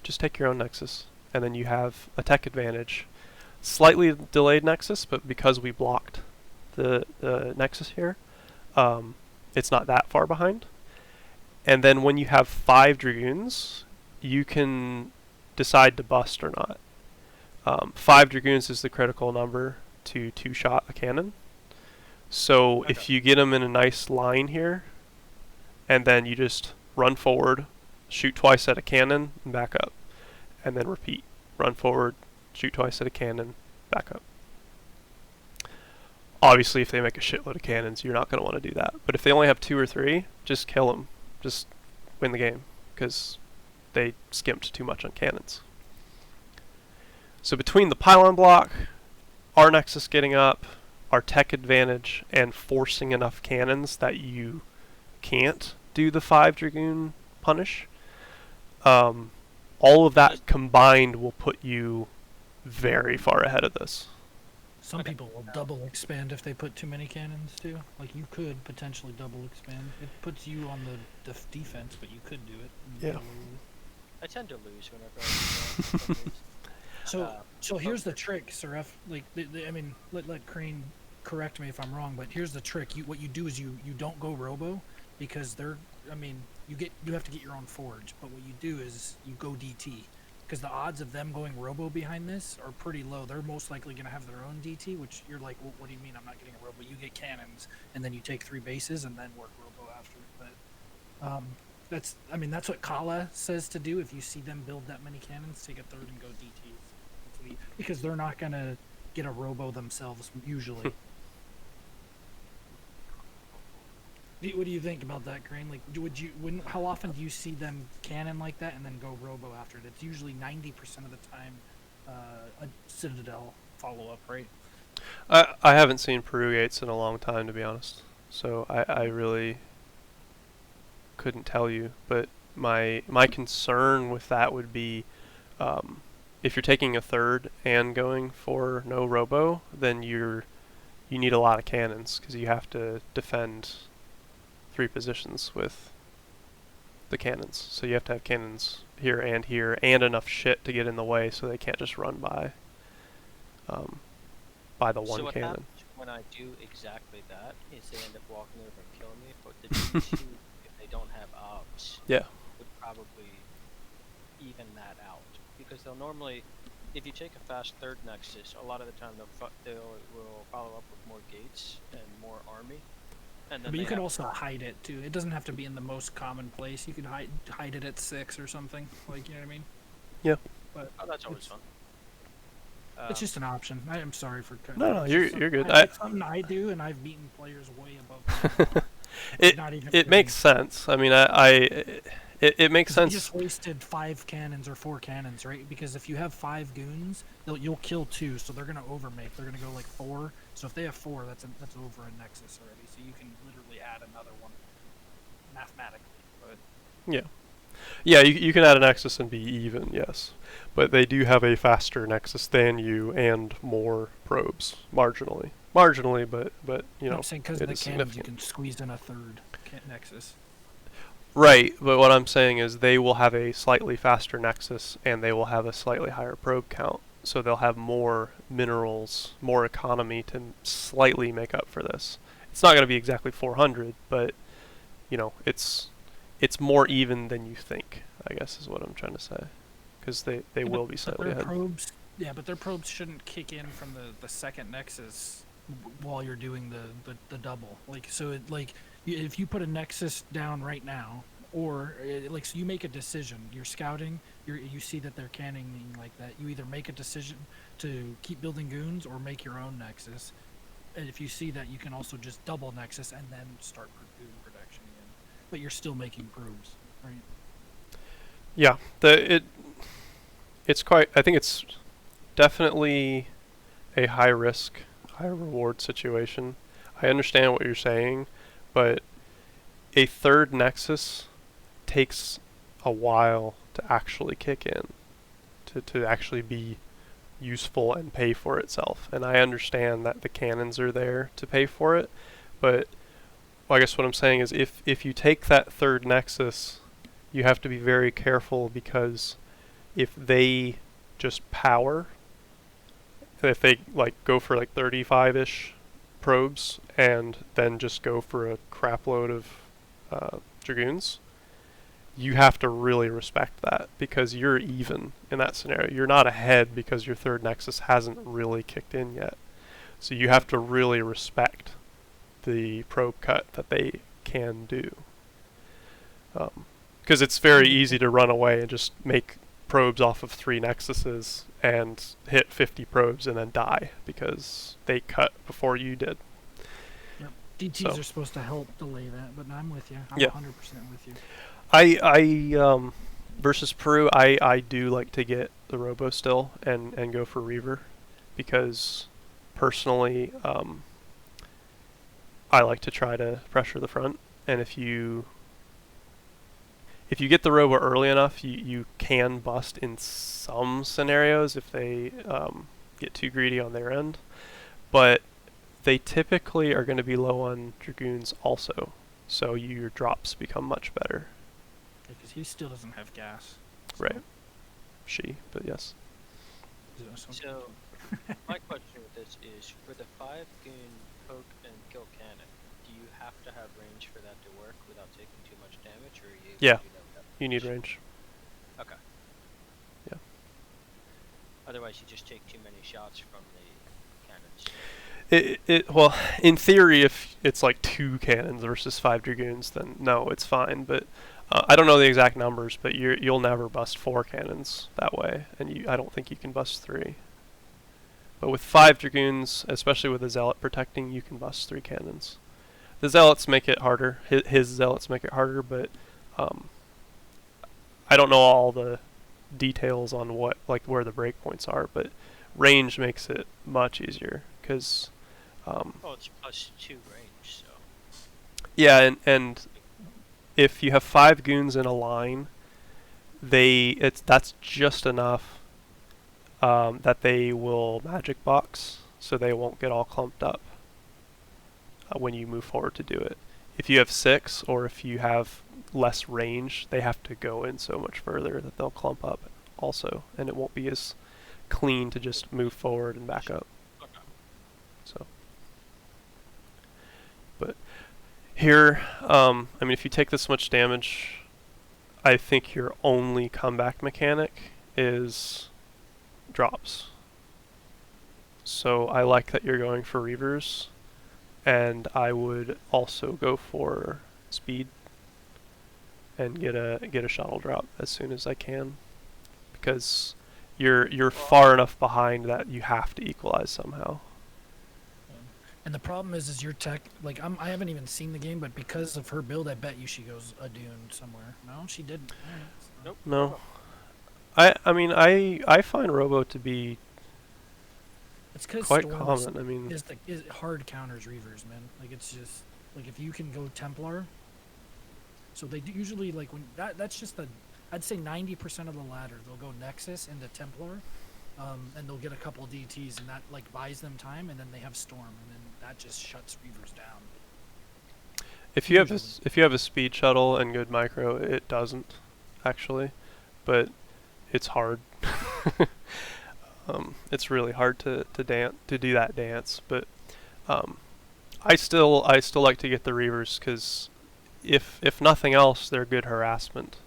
just take your own nexus, and then you have a tech advantage. Slightly delayed nexus, but because we blocked the nexus here, it's not that far behind. And then when you have 5 dragoons, you can decide to bust or not. 5 dragoons is the critical number to 2-shot a cannon. So if you get them in a nice line here, and then you just run forward, shoot twice at a cannon, and back up, and then repeat. Run forward, shoot twice at a cannon, back up. Obviously, if they make a shitload of cannons, you're not going to want to do that. But if they only have 2 or 3, just kill them. Just win the game, because they skimped too much on cannons. So between the pylon block, our Nexus getting up, our tech advantage, and forcing enough cannons that you can't do the 5 Dragoon punish, all of that combined will put you very far ahead of this. Some people will double expand if they put too many cannons too. Like you could potentially double expand. It puts you on the defense, but you could do it. Yeah. I tend to lose whenever I do that. for some reason. So here's the trick, Seraph. Like, I mean, let Crane correct me if I'm wrong, but here's the trick. What you do is you don't go robo, because I mean, you have to get your own forge. But what you do is you go DT, because the odds of them going robo behind this are pretty low. They're most likely going to have their own DT, which you're like, well, what do you mean I'm not getting a robo? You get cannons, and then you take 3 bases and then work robo after. But that's what Kala says to do. If you see them build that many cannons, take a third and go DT. Because they're not going to get a robo themselves, usually. What do you think about that, Crane? Like, how often do you see them cannon like that and then go robo after it? It's usually 90% of the time a Citadel follow-up, right? I haven't seen Peru Gates in a long time, to be honest. So I really couldn't tell you. But my concern with that would be, if you're taking a third and going for no robo, then you need a lot of cannons, because you have to defend 3 positions with the cannons. So you have to have cannons here and enough shit to get in the way so they can't just run by the one so what cannon. happens when I do exactly that is they end up walking over and killing me, but the D2, if they don't have ops, Yeah. would probably even that out. Because they'll normally, if you take a fast third Nexus, a lot of the time they will follow up with more gates and more army. And then But you could also hide it too. It doesn't have to be in the most common place. You could hide it at 6 or something. Like, you know what I mean? Yeah. But that's always fun. it's just an option. I am sorry for cutting. No, It's you're just good. It's something I do, and I've beaten players way above. It makes sense. I mean, it makes sense. You just wasted 5 cannons or 4 cannons, right? Because if you have 5 goons, you'll kill 2, so they're gonna overmake. They're gonna go like 4. So if they have 4, that's over a Nexus already. So you can literally add another one mathematically. But Yeah, you can add an Nexus and be even, yes. But they do have a faster Nexus than you and more probes, marginally. Marginally, but you know, I'm saying because it of the is cannons, you significant. can squeeze in a third Nexus. Right, but what I'm saying is they will have a slightly faster Nexus and they will have a slightly higher probe count. So they'll have more minerals, more economy to slightly make up for this. It's not going to be exactly 400, but you know, it's more even than you think, I guess is what I'm trying to say. Because they will be slightly ahead. But their probes shouldn't kick in from the second Nexus while you're doing the double. Like, so if you put a Nexus down right now, or so you make a decision, you're scouting, you see that they're canning like that, you either make a decision to keep building goons or make your own Nexus. And if you see that, you can also just double Nexus and then start goon production again. But you're still making probes, right? Yeah, it's quite. I think it's definitely a high risk, high reward situation. I understand what you're saying, but a third Nexus takes a while to actually kick in, to actually be useful and pay for itself. And I understand that the cannons are there to pay for it, but I guess what I'm saying is if you take that third Nexus, you have to be very careful, because if they just power, if they like go for like 35-ish probes and then just go for a crap load of Dragoons, you have to really respect that, because you're even in that scenario. You're not ahead because your third Nexus hasn't really kicked in yet. So you have to really respect the probe cut that they can do. Because it's very easy to run away and just make probes off of 3 Nexuses and hit 50 probes and then die because they cut before you did. Yep. DTs are supposed to help delay that, but I'm with you. I'm Yeah. 100% with you. Versus Peru, I do like to get the Robo still and go for Reaver, because personally, I like to try to pressure the front, and if you get the Robo early enough, you can bust in some scenarios if they get too greedy on their end, but they typically are going to be low on Dragoons also, so your drops become much better. Because he still doesn't have gas. Right. But yes. So, my question with this is, for the 5 goon poke and kill cannon, do you have to have range for that to work without taking too much damage, or are you able Yeah. to do that without You need range. Okay. Yeah. Otherwise, you just take too many shots from the cannons. Well, in theory, if it's like 2 cannons versus 5 Dragoons, then no, it's fine. But I don't know the exact numbers, but you'll never bust 4 cannons that way, and I don't think you can bust 3. But with 5 Dragoons, especially with a Zealot protecting, you can bust 3 cannons. The Zealots make it harder. His Zealots make it harder, but I don't know all the details on where the breakpoints are, but range makes it much easier, because Well, it's +2 range, so. yeah, and if you have 5 goons in a line, that's just enough that they will magic box, so they won't get all clumped up when you move forward to do it. If you have 6, or if you have less range, they have to go in so much further that they'll clump up also, and it won't be as clean to just move forward and back up. Okay. So, but here, I mean, if you take this much damage, I think your only comeback mechanic is drops. So I like that you're going for Reavers, and I would also go for speed and get a shuttle drop as soon as I can, because you're far enough behind that you have to equalize somehow. And the problem is your tech. Like I haven't even seen the game, but because of her build, I bet you she goes a dune somewhere. No, she didn't. Nope. No, I mean I find Robo to be It's because quite Storm common. I mean, is hard counters Reavers, man. Like it's just like if you can go Templar. So they usually like when that's just I'd say 90% of the ladder they'll go Nexus into Templar, and they'll get a couple DTs, and that like buys them time, and then they have Storm, and then that just shuts Reavers down. if you have a speed shuttle and good micro, it doesn't actually, but it's hard. It's really hard to do that dance, but I still like to get the Reavers, because if nothing else, they're good harassment.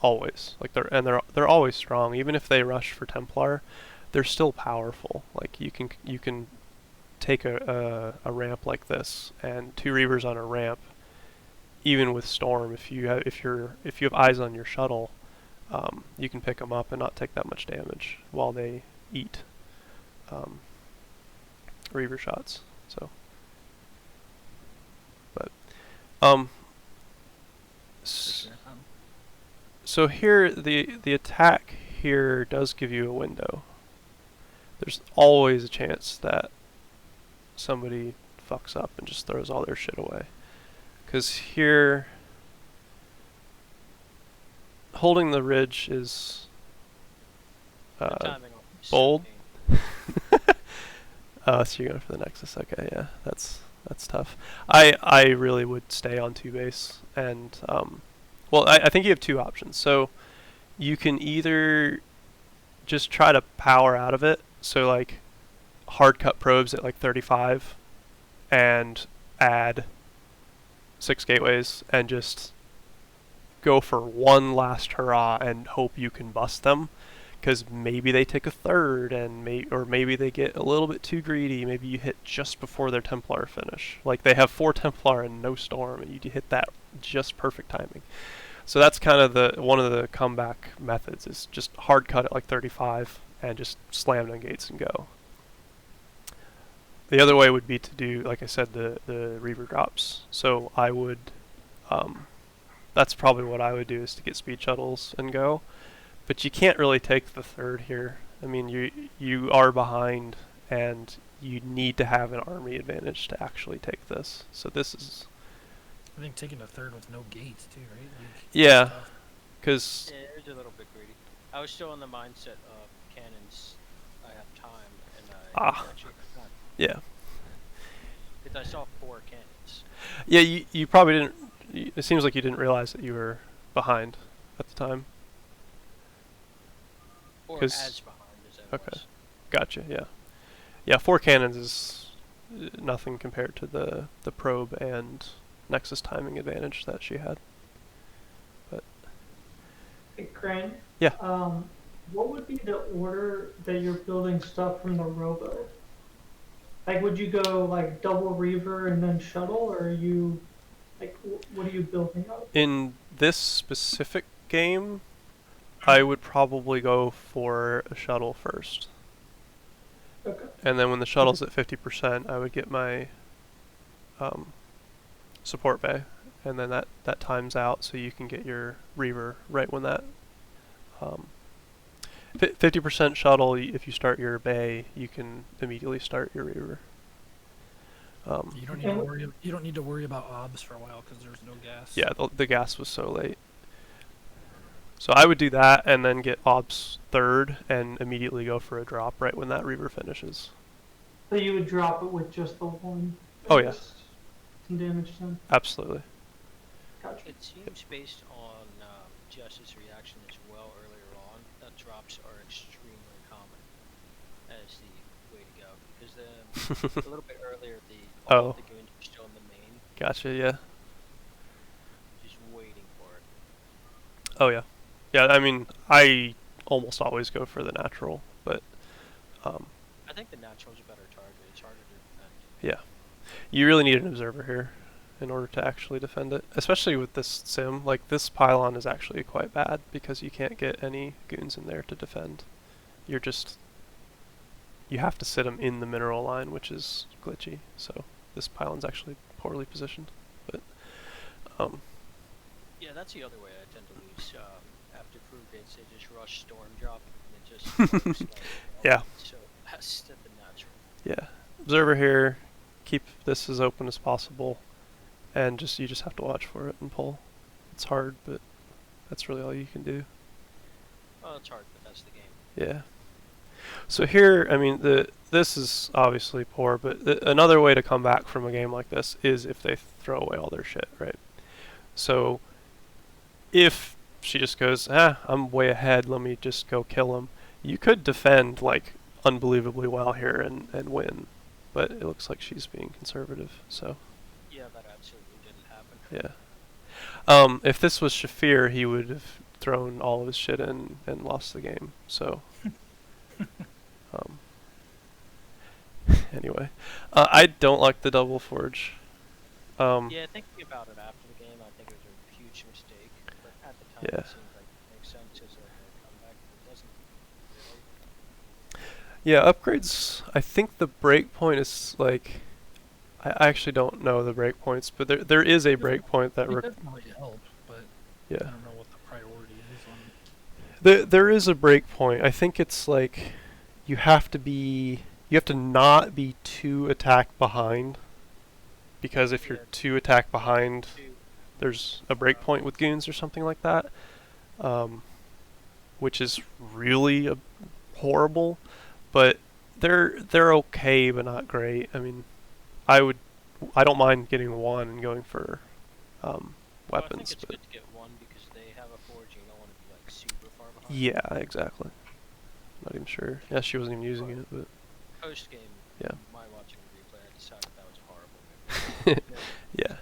Always, like they're always strong. Even if they rush for Templar, they're still powerful. Like you can take a ramp like this, and 2 Reavers on a ramp, even with Storm. If you have eyes on your shuttle, you can pick them up and not take that much damage while they eat Reaver shots. So, but so here the attack here does give you a window. There's always a chance that somebody fucks up and just throws all their shit away. Because here, holding the ridge is The timing on is bold. 17. Oh, so you're going for the Nexus. Okay, yeah, that's tough. I really would stay on 2 base, and well, I think you have 2 options. So you can either just try to power out of it, so like hard cut probes at like 35 and add 6 gateways and just go for one last hurrah and hope you can bust them, because maybe they take a third, and maybe they get a little bit too greedy. Maybe you hit just before their Templar finish. Like they have 4 Templar and no Storm, and you hit that just perfect timing. So that's kind of one of the comeback methods, is just hard cut at like 35 and just slam on gates and go. The other way would be to do, like I said, the Reaver drops. So I would that's probably what I would do, is to get speed shuttles and go. But you can't really take the third here. I mean, you are behind, and you need to have an army advantage to actually take this. So this is, I think taking a third with no gates too, right? Like, yeah, that's tough. because Yeah, it was a little bit greedy. I was still in the mindset of cannons. I have time, and I actually have time yeah, because I saw 4 cannons. yeah. You probably didn't. It seems like you didn't realize that you were behind at the time. Or 'Cause- as behind as I okay. was. Gotcha. Yeah, yeah. 4 cannons is nothing compared to the probe and Nexus timing advantage that she had. Hey, Crane. Yeah. What would be the order that you're building stuff from the robo? Like, would you go like double reaver and then shuttle, or are you like, what are you building up? In this specific game, I would probably go for a shuttle first. Okay. And then when the shuttle's at 50%, I would get my support bay. And then that times out, so you can get your reaver right when that 50% shuttle. If you start your bay, you can immediately start your reaver. You don't need to worry. You don't need to worry about obs for a while because there's no gas. Yeah, the gas was so late. So I would do that and then get obs third and immediately go for a drop right when that reaver finishes. So you would drop it with just the one. Oh, yeah. Some damage done. Absolutely. Gotcha. It seems based on Justice's reaction as well earlier on that drops are extremely common as the way to go because a little bit earlier all of the goons were still in the main, Gotcha. Yeah. just waiting for it. Oh yeah. Yeah. I mean, I almost always go for the natural, but I think the natural's a better target. It's harder to defend. yeah, you really need an observer here in order to actually defend it, especially with this sim. Like, this pylon is actually quite bad because you can't get any goons in there to defend. You have to sit them in the mineral line, which is glitchy. So this pylon's actually poorly positioned. But Yeah, that's the other way I tend to lose. After proof gates, they just rush storm drop and it just Yeah. so fast at the natural. yeah, observer here. Keep this as open as possible, and you just have to watch for it and pull. It's hard, but that's really all you can do. Well, it's hard, but that's the game. Yeah. So here, I mean, this is obviously poor, but another way to come back from a game like this is if they throw away all their shit, right? So if she just goes, I'm way ahead, let me just go kill him, you could defend like unbelievably well here and win, but it looks like she's being conservative. So Yeah, that absolutely didn't happen. yeah. If this was Shafir, he would have thrown all of his shit in and lost the game. So anyway, I don't like the double forge. Yeah, thinking about it after the game, I think it was a huge mistake. But at the time, Yeah. it seemed like it makes sense as a comeback. It doesn't really. Yeah, upgrades. I think the breakpoint is like, I actually don't know the breakpoints, but there is a breakpoint that It doesn't really help, but I yeah. don't know what the priority is on. There is a breakpoint. I think it's like you have to not be too attack behind, because if you're Yeah. too attack behind, Two, there's a breakpoint with goons or something like that, which is really horrible. But they're okay, but not great. I mean, I don't mind getting one and going for well, I think weapons, it's but good to get one because they have a forge. You don't want to be like super far behind. yeah, exactly. Not even sure. Yeah, she wasn't even using it, but Post game, Yeah. my watching the replay, I decided that was a horrible move. yeah.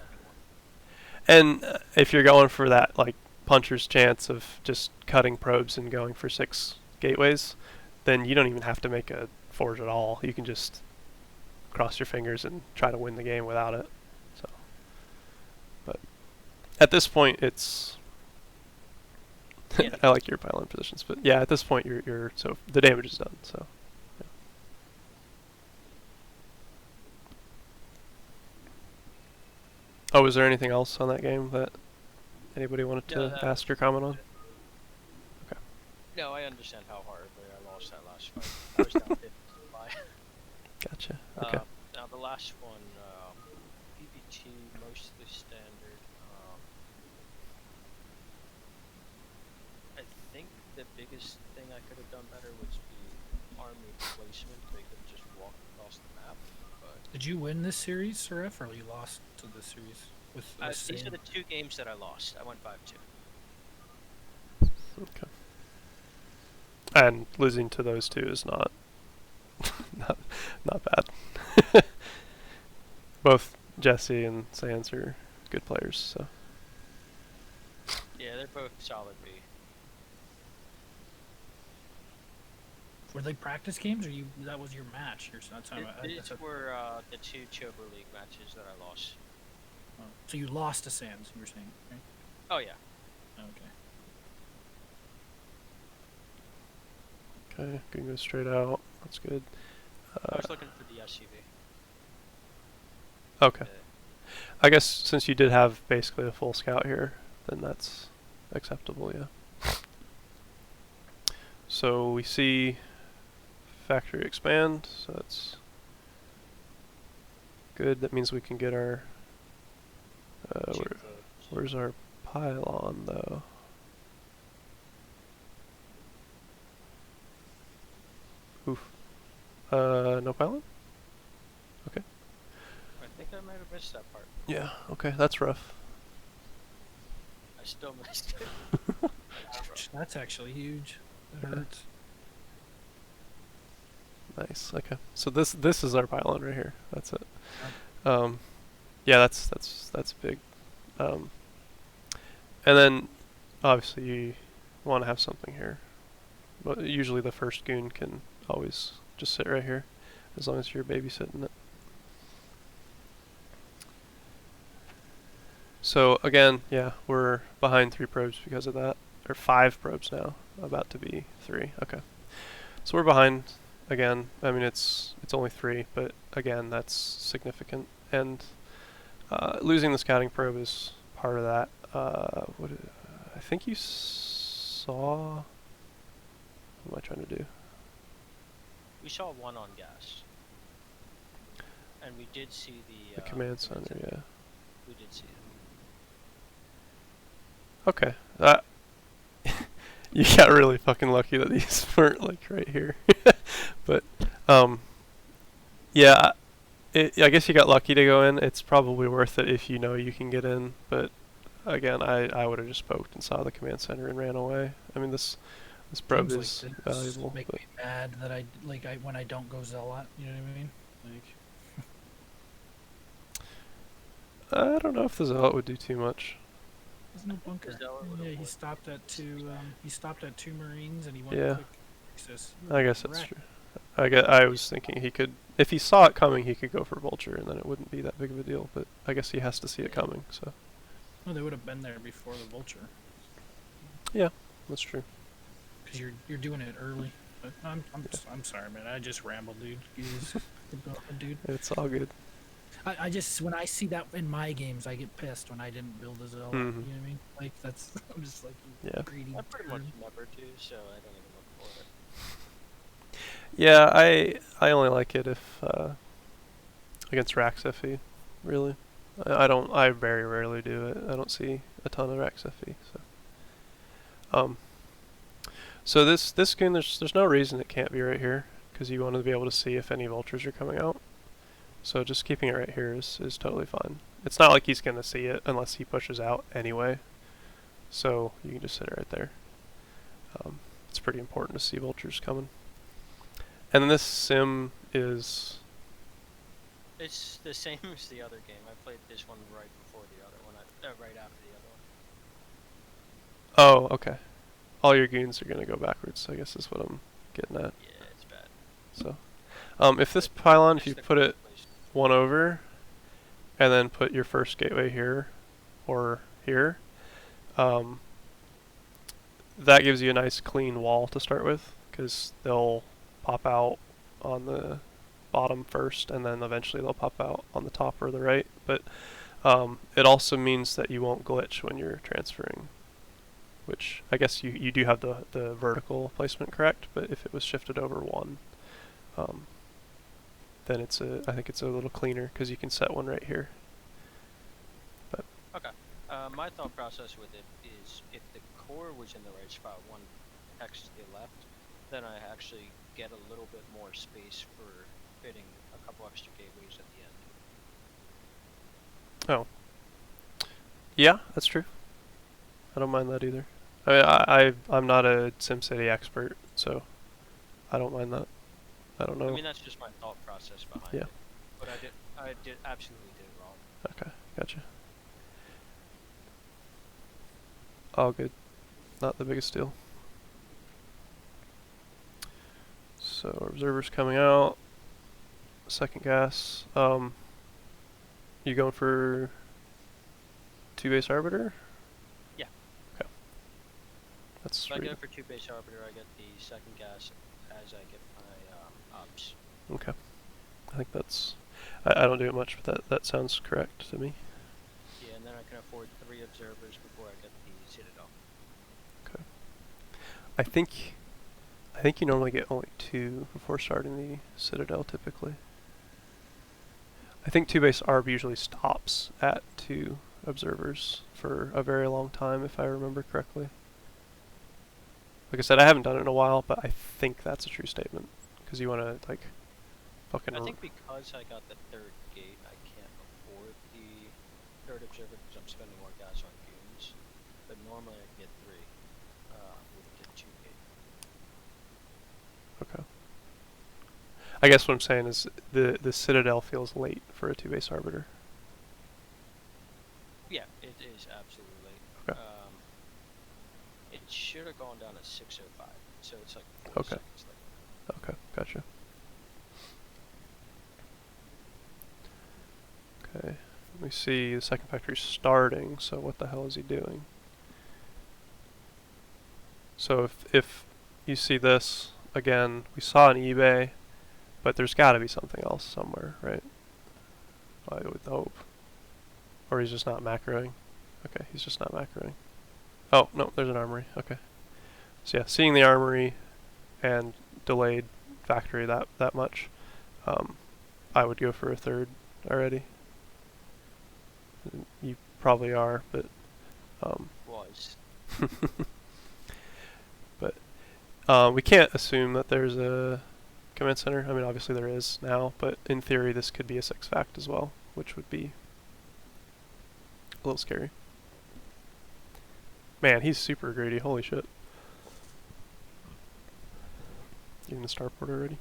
And if you're going for that like puncher's chance of just cutting probes and going for 6 gateways, then you don't even have to make a forge at all. You can just cross your fingers and try to win the game without it. So, but at this point, it's Yeah. I like your pylon positions, but yeah, at this point you're so the damage is done. So. Yeah. Oh, was there anything else on that game that anybody wanted No, to ask or comment on? No, I understand how horribly I lost that last fight. I was down 50 supply. Gotcha. Okay. Now the last one, PBT, mostly standard. I think the biggest thing I could have done better was the army placement. They could have just walked across the map. But Did you win this series, Surf, or you lost to the series with these are same? the 2 games that I lost. I went 5-2. Okay. And losing to those two is not not not bad. Both Jesse and Sans are good players, so Yeah, they're both solid B. Were they practice games, or you? That was your match, or so? That's how These were the 2 Chober League matches that I lost. oh. So you lost to Sans, you were saying, right? Oh yeah. Okay. okay, can go straight out. That's good. I was looking for the SUV. Okay. I guess since you did have basically a full scout here, then that's acceptable, yeah. So we see factory expand, so that's good. That means we can get our where's our pylon though? Oof. No pylon? Okay. I think I might have missed that part. Yeah, okay, that's rough. I still missed it. Ouch, that's actually huge. That Yeah. hurts. Nice. Okay. So this is our pylon right here. That's it. Yeah, that's big. And then obviously you want to have something here. But usually the first goon can always just sit right here as long as you're babysitting it. So again, yeah, we're behind 3 probes because of that. Or 5 probes now, about to be 3. Okay. So we're behind again. I mean, it's only 3, but again, that's significant. And losing the scouting probe is part of that. I think you saw. What am I trying to do? We saw 1 on gas. And we did see The command center, yeah. We did see it. Okay. You got really fucking lucky that these weren't like right here. But yeah, I guess you got lucky to go in. It's probably worth it if you know you can get in. But again, I would have just poked and saw the command center and ran away. I mean, this probe Seems is like this valuable. Make But me mad that I when I don't go Zealot. You know what I mean? Like, I don't know if the zealot would do too much. there's no bunker. Zealot would've Yeah, he won. stopped at 2. He stopped at 2 Marines, and he went Yeah. quick access. I guess that's Wreck. true. I was thinking he could, if he saw it coming, he could go for vulture, and then it wouldn't be that big of a deal. But I guess he has to see it coming. So No, they would have been there before the vulture. yeah, that's true. Because you're doing it early. But I'm sorry, man. I just rambled, dude. Jesus. Keep going, dude. It's all good. I just when I see that in my games, I get pissed when I didn't build a Zealot. Mhm. You know what I mean? Like that's I'm just like you Yeah. greedy. I pretty much turd. never do, so I don't even look for it. Yeah, I only like it if against Raxifi, really. I very rarely do it. I don't see a ton of Raxifi, so this goon, there's no reason it can't be right here, because you want to be able to see if any vultures are coming out. So just keeping it right here is totally fine. It's not like he's gonna see it unless he pushes out anyway. So you can just sit it right there. It's pretty important to see vultures coming. And then this sim is It's the same as the other game. I played this one right before the other one. Right after the other one. oh, okay. All your goons are gonna go backwards, I guess is what I'm getting at. Yeah, it's bad. So if this pylon, if you Just the put it place. one over and then put your first gateway here or here, that gives you a nice clean wall to start with, because they'll pop out on the bottom first and then eventually they'll pop out on the top or the right. But It also means that you won't glitch when you're transferring, which I guess you do have the vertical placement correct, but if it was shifted over one, um, then I think it's a little cleaner because you can set one right here. But Okay. My thought process with it is if the core was in the right spot, one hex to the left, then I actually get a little bit more space for fitting a couple extra gateways at the end. oh, yeah, that's true. I don't mind that either. I mean, I'm not a SimCity expert, so I don't mind that. I don't know. I mean, that's just my thought process behind Yeah. it. But I did absolutely did it wrong. Okay, gotcha. All good. Not the biggest deal. So observers coming out. Second gas. You going for 2-base arbiter? Yeah. Okay. That's So I sweet. go for 2-base arbiter. I get the second gas as I get my ops. Okay. I think that's. I don't do it much, but that sounds correct to me. Yeah, and then I can afford 3 observers before I get the citadel. Okay. I think you normally get only 2 before starting the citadel typically. I think 2-base arb usually stops at 2 observers for a very long time, if I remember correctly. Like I said, I haven't done it in a while, but I think that's a true statement because you want to like fucking. I think because I got the 3rd gate, I can't afford the 3rd observer because I'm spending more gas on goons. But normally I can get 3 with the 2 gate. Okay. I guess what I'm saying is the citadel feels late for a 2-base arbiter. Yeah, it is absolutely late. Okay. It should have gone down to 6:05, so it's like 4 Okay. seconds late. Okay, gotcha. Okay, we see the second factory starting, so what the hell is he doing? So if you see this, again, we saw an eBay, but there's gotta be something else somewhere, right? I would hope. Or he's just not macroing. Okay, he's just not macroing. Oh, no, there's an armory, okay. So yeah, seeing the armory and delayed factory that much, I would go for a 3rd already. You probably are, but Was. but we can't assume that there's a command center. I mean, obviously there is now, but in theory this could be a 6 fact as well, which would be a little scary. Man, he's super greedy. Holy shit. Getting the starport already.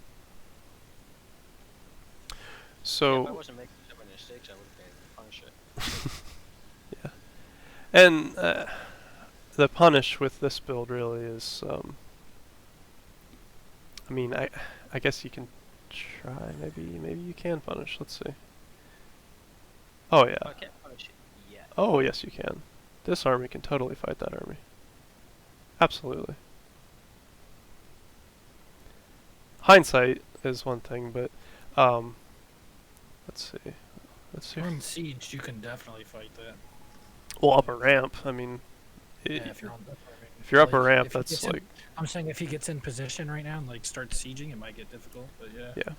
So Yeah, if I wasn't making so many mistakes, I would have been able to punish it. yeah, and the punish with this build really is, I mean, I guess you can try. Maybe you can punish. Let's see. Oh yeah. I can't punish it yet. Oh yes, you can. This army can totally fight that army. Absolutely. Hindsight is one thing, but let's see. If you're on siege, you can definitely fight that. Well, up a ramp. I mean, Yeah, if you're on the if you're up a like, ramp, if he that's gets in- like I'm saying if he gets in position right now and like starts sieging, it might get difficult. But yeah. yeah.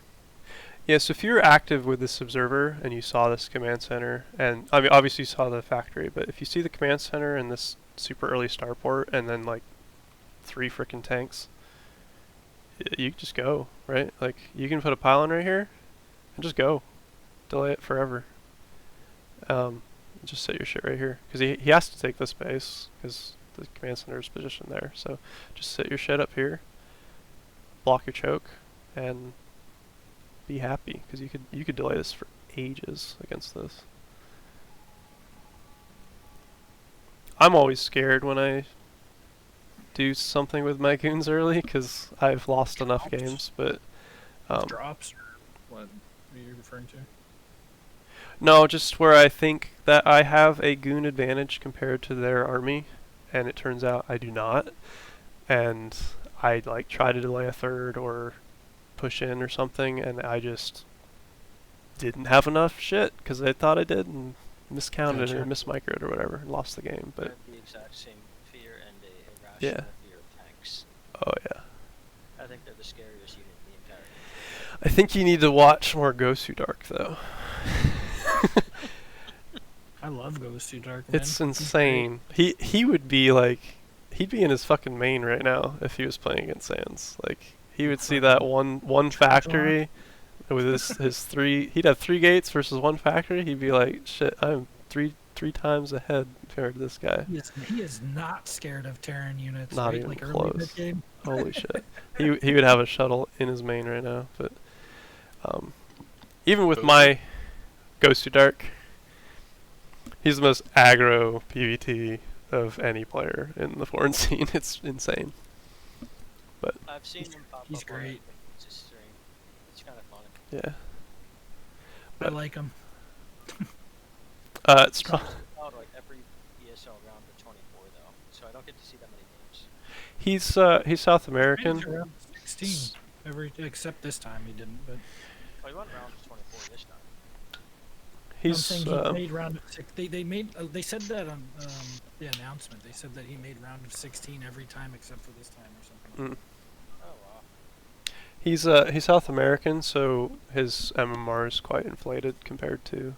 Yeah, so if you're active with this observer and you saw this command center, and I mean obviously you saw the factory, but if you see the command center and this super early starport and then like 3 frickin' tanks, you just go, right? Like you can put a pylon right here and just go. Delay it forever. Just set your shit right here because he has to take this base because the command center is positioned there. So just set your shit up here, block your choke, and be happy because you could delay this for ages against this. I'm always scared when I do something with my goons early because I've lost enough Drops. games, but Drops or what are you referring to? no, just where I think that I have a goon advantage compared to their army, and it turns out I do not, and I like try to delay a 3rd or push in or something, and I just didn't have enough shit because I thought I did, and miscounted Gotcha. or mismicroed or whatever and lost the game. I But have the exact same fear and a Yeah. irrational fear of tanks. oh yeah, I think they're the scariest unit in the entire game. I think you need to watch more Ghost Too Dark though. I love Ghost Too Dark, man. It's He's great. insane. He would be like, he'd be in his fucking main right now if he was playing against Sans. Like he would see that one factory with his three. He'd have 3 gates versus 1 factory. He'd be like, shit, I'm three times ahead compared to this guy. He is not scared of Terran units. Not right? even like early close. mid game. Holy shit. He would have a shuttle in his main right now. But even with my Ghost Too Dark, he's the most aggro PvT of any player in the foreign scene. It's insane. I've seen him pop He's up on great. It's stream. It's kind of funny. Yeah. I like him. It's strong. Out like every ESL round for 24 though, so I don't get to see that many games. He's South American. He's around 16 except this time he didn't. But Oh, he went round of 24 this time. I'm He's saying he made round of 6. They said that on the announcement. They said that he made round of 16 every time except for this time or something. Oh wow. he's South American, so his MMR is quite inflated compared to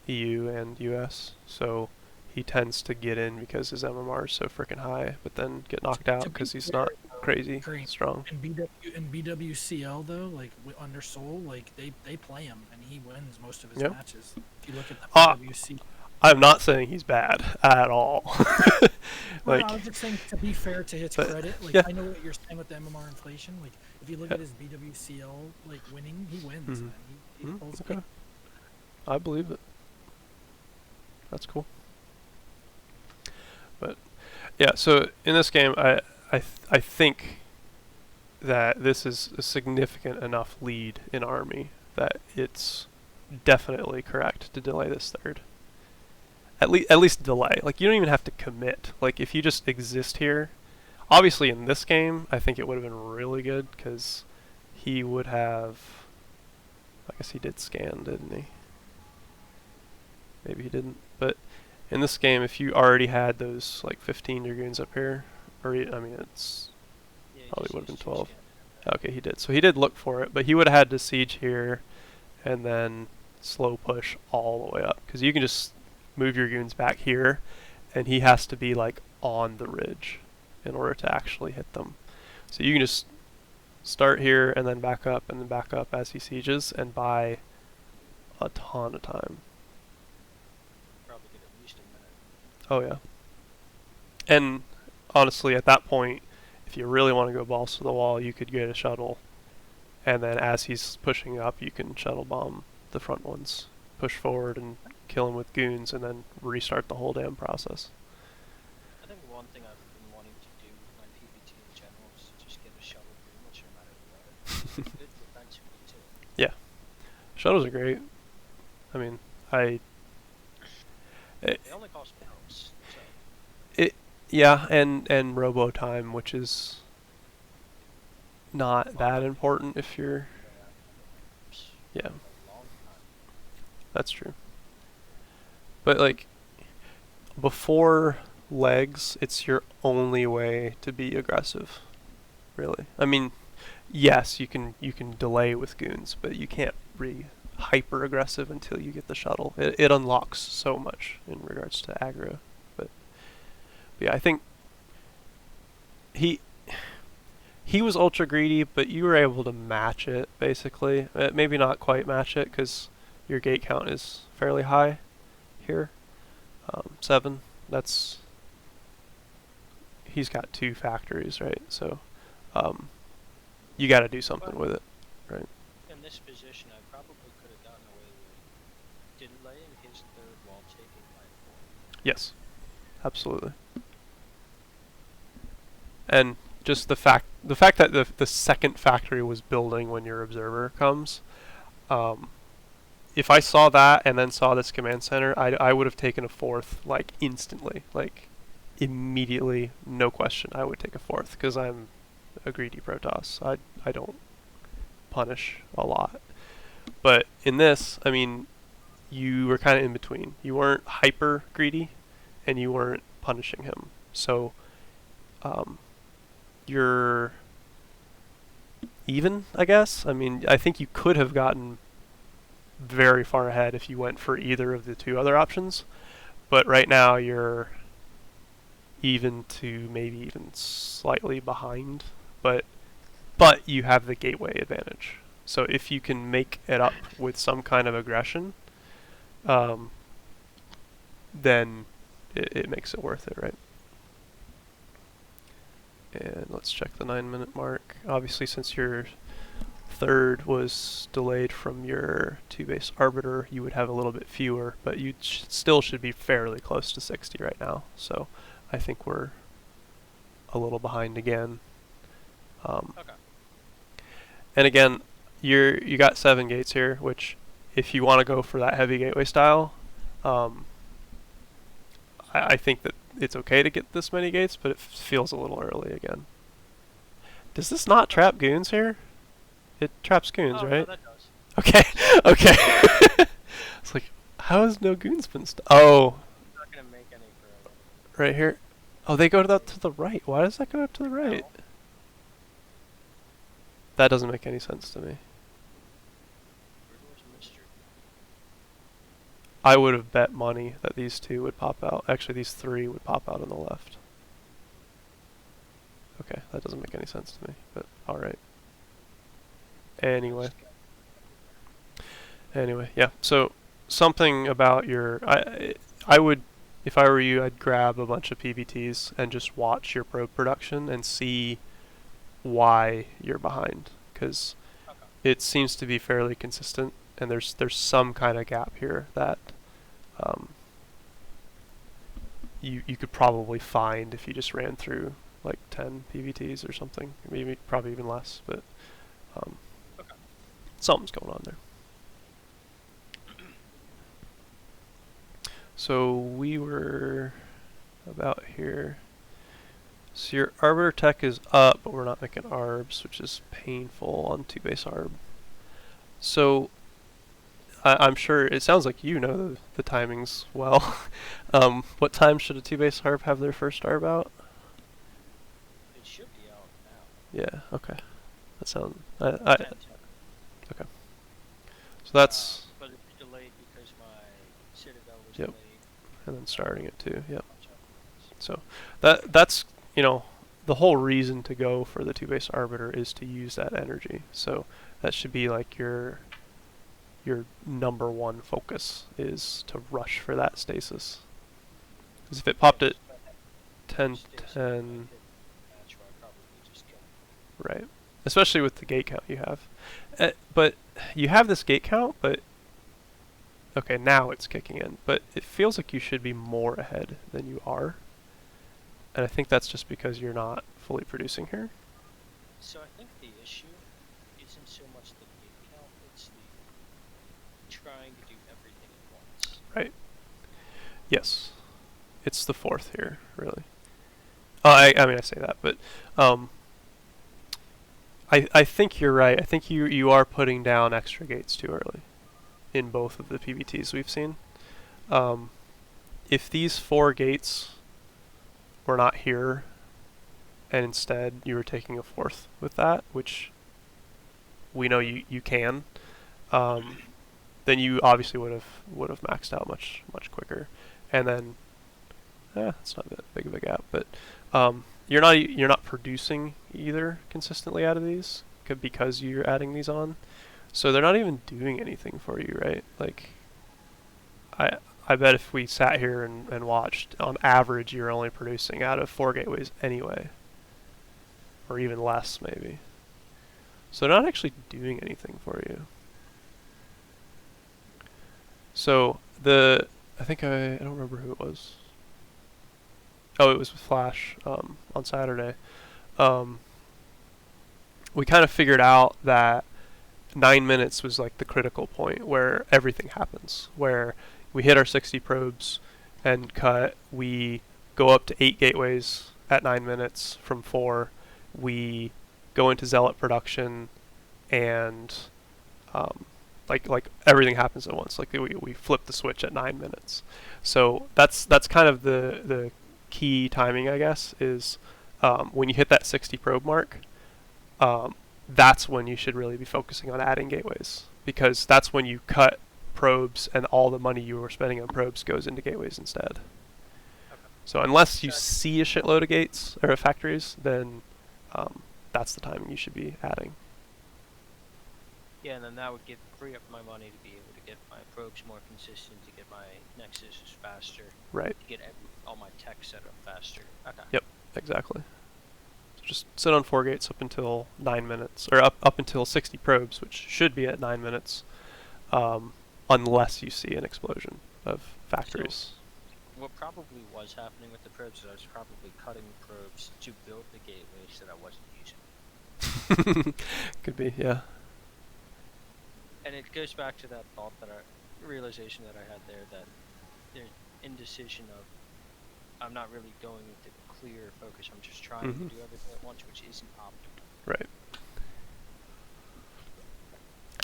EU and US. So he tends to get in because his MMR is so freaking high, but then get knocked out To be because he's fair, not crazy Great. strong. In BWCL though, like under Soul, like they play him and he wins most of his Yep. matches. If you look at the Ah, BWC. I'm not saying he's bad at all. Well, like, I was just saying to be fair to his but, credit, like yeah. I know what you're saying with the MMR inflation. Like if you look at his BWCL like winning, he wins. Mhm. Man. He pulls okay. it. I believe it. That's cool. But yeah, so in this game, I think that this is a significant enough lead in Army that it's definitely correct to delay this third. At least delay. Like you don't even have to commit. Like if you just exist here, obviously in this game, I think it would have been really good because he would have. I guess he did scan, didn't he? Maybe he didn't. But in this game, if you already had those like 15 dragoons up here, or I mean, it's Yeah, he probably just would have been used 12. two Okay, he did. So he did look for it, but he would have had to siege here, and then slow push all the way up because you can just move your goons back here, and he has to be like on the ridge in order to actually hit them. So you can just start here and then back up and then back up as he sieges and buy a ton of time. Probably get at least a minute. Oh yeah. And honestly, at that point, if you really want to go balls to the wall, you could get a shuttle, and then as he's pushing up, you can shuttle bomb the front ones, push forward and kill him with goons, and then restart the whole damn process. I think one thing I've been wanting to do with my PvT in general is to just get a shuttle pretty much no matter what. Good defensively too. Shuttles are great. I mean, They only cost pounds, so yeah, and robo time, which is not that important if you're. Yeah, a long time. that's true. But like before legs, it's your only way to be aggressive. Really. I mean, yes, you can delay with goons, but you can't be hyper aggressive until you get the shuttle. It unlocks so much in regards to aggro. But yeah, I think he was ultra greedy, but you were able to match it basically. Maybe not quite match it because your gate count is fairly high here. 7. That's he's got 2 factories, right? So you got to do something with it, right? In this position, I probably could have gotten away with delaying his third while taking my fourth. Yes, absolutely. And just the fact that the second factory was building when your observer comes, if I saw that and then saw this command center, I would have taken a 4th like instantly, like immediately, no question. I would take a 4th because I'm a greedy Protoss. I don't punish a lot, but in this, I mean, you were kind of in between. You weren't hyper greedy, and you weren't punishing him. So um, you're even, I guess. I mean, I think you could have gotten very far ahead if you went for either of the two other options. But right now you're even to maybe even slightly behind. But you have the gateway advantage. So if you can make it up with some kind of aggression, um, then it makes it worth it, right? And let's check the 9-minute mark. Obviously, since your third was delayed from your 2-base arbiter, you would have a little bit fewer, but you still should be fairly close to 60 right now. So I think we're a little behind again. Okay. And again, you got 7 gates here, which if you want to go for that heavy gateway style, I think that it's okay to get this many gates, but it feels a little early again. Does this not trap goons here? It traps goons, Oh, no, right? that does. Okay, okay. It's like, how has no goons been oh, I'm not gonna make any for right here. Oh, they go to the right. Why does that go up to the right? No. That doesn't make any sense to me. Where's mystery? I would have bet money that these 2 would pop out. Actually, these 3 would pop out on the left. Okay, that doesn't make any sense to me, but alright. Anyway. Anyway, yeah. So something about your I would, if I were you, I'd grab a bunch of PBTs and just watch your probe production and see why you're behind, because Okay. it seems to be fairly consistent, and there's some kind of gap here that you could probably find if you just ran through like 10 PBTs or something, maybe probably even less, but Okay. something's going on there. So we were about here. So your arbiter tech is up, but we're not making arbs, which is painful on 2-base arb. So I'm sure it sounds like you know the timings well. What time should a 2-base arb have their first arb out? It should be out now. Yeah. Okay. That sounds. 10. Okay. So that's But it's delayed because my Citadel was Yep. delayed. and then starting it too. Yep. Bunch of- So that's the whole reason to go for the 2-base arbiter is to use that energy. So that should be like your number one focus is to rush for that stasis. Because if it popped at 10, Stasis, if I 10, hit natural, I'd probably just kill him. right? Especially with the gate count you have. But you have this gate count, but okay, now it's kicking in. But it feels like you should be more ahead than you are. And I think that's just because you're not fully producing here. So I think the issue isn't so much the gate count, it's the trying to do everything at once. Right. Yes. It's the 4th here, really. I mean, I say that, but I think you're right. I think you are putting down extra gates too early in both of the PBTs we've seen. If these 4 gates were not here, and instead you were taking a 4th with that, which we know you can, then you obviously would have maxed out much quicker, and then it's not that big of a gap, but you're not producing either consistently out of these because you're adding these on, so they're not even doing anything for you, right? Like I bet if we sat here and watched, on average you're only producing out of 4 gateways anyway, or even less maybe. So they're not actually doing anything for you. So I think I don't remember who it was. Oh, it was with Flash on Saturday. We kind of figured out that 9 minutes was like the critical point where everything happens, where we hit our 60 probes and cut, we go up to 8 gateways at 9 minutes from 4, we go into zealot production, and like everything happens at once. Like we flip the switch at 9 minutes. So that's kind of the key timing, I guess, is when you hit that 60 probe mark. That's when you should really be focusing on adding gateways, because that's when you cut probes and all the money you were spending on probes goes into gateways instead. So unless you see a shitload of gates or factories, then that's the timing you should be adding. Yeah, and then that would free up my money to be able to get my probes more consistent, to get my nexus faster, Right. to get all my tech set up faster. Okay. Yep. Exactly. So just sit on 4 gates up until 9 minutes, or up until 60 probes, which should be at 9 minutes, unless you see an explosion of factories. So what probably was happening with the probes is I was probably cutting probes to build the gateways that I wasn't using. Could be, yeah. And it goes back to that thought realization that I had there, that there's indecision of I'm not really going into clear focus. I'm just trying to do everything at once, which isn't optimal. Right.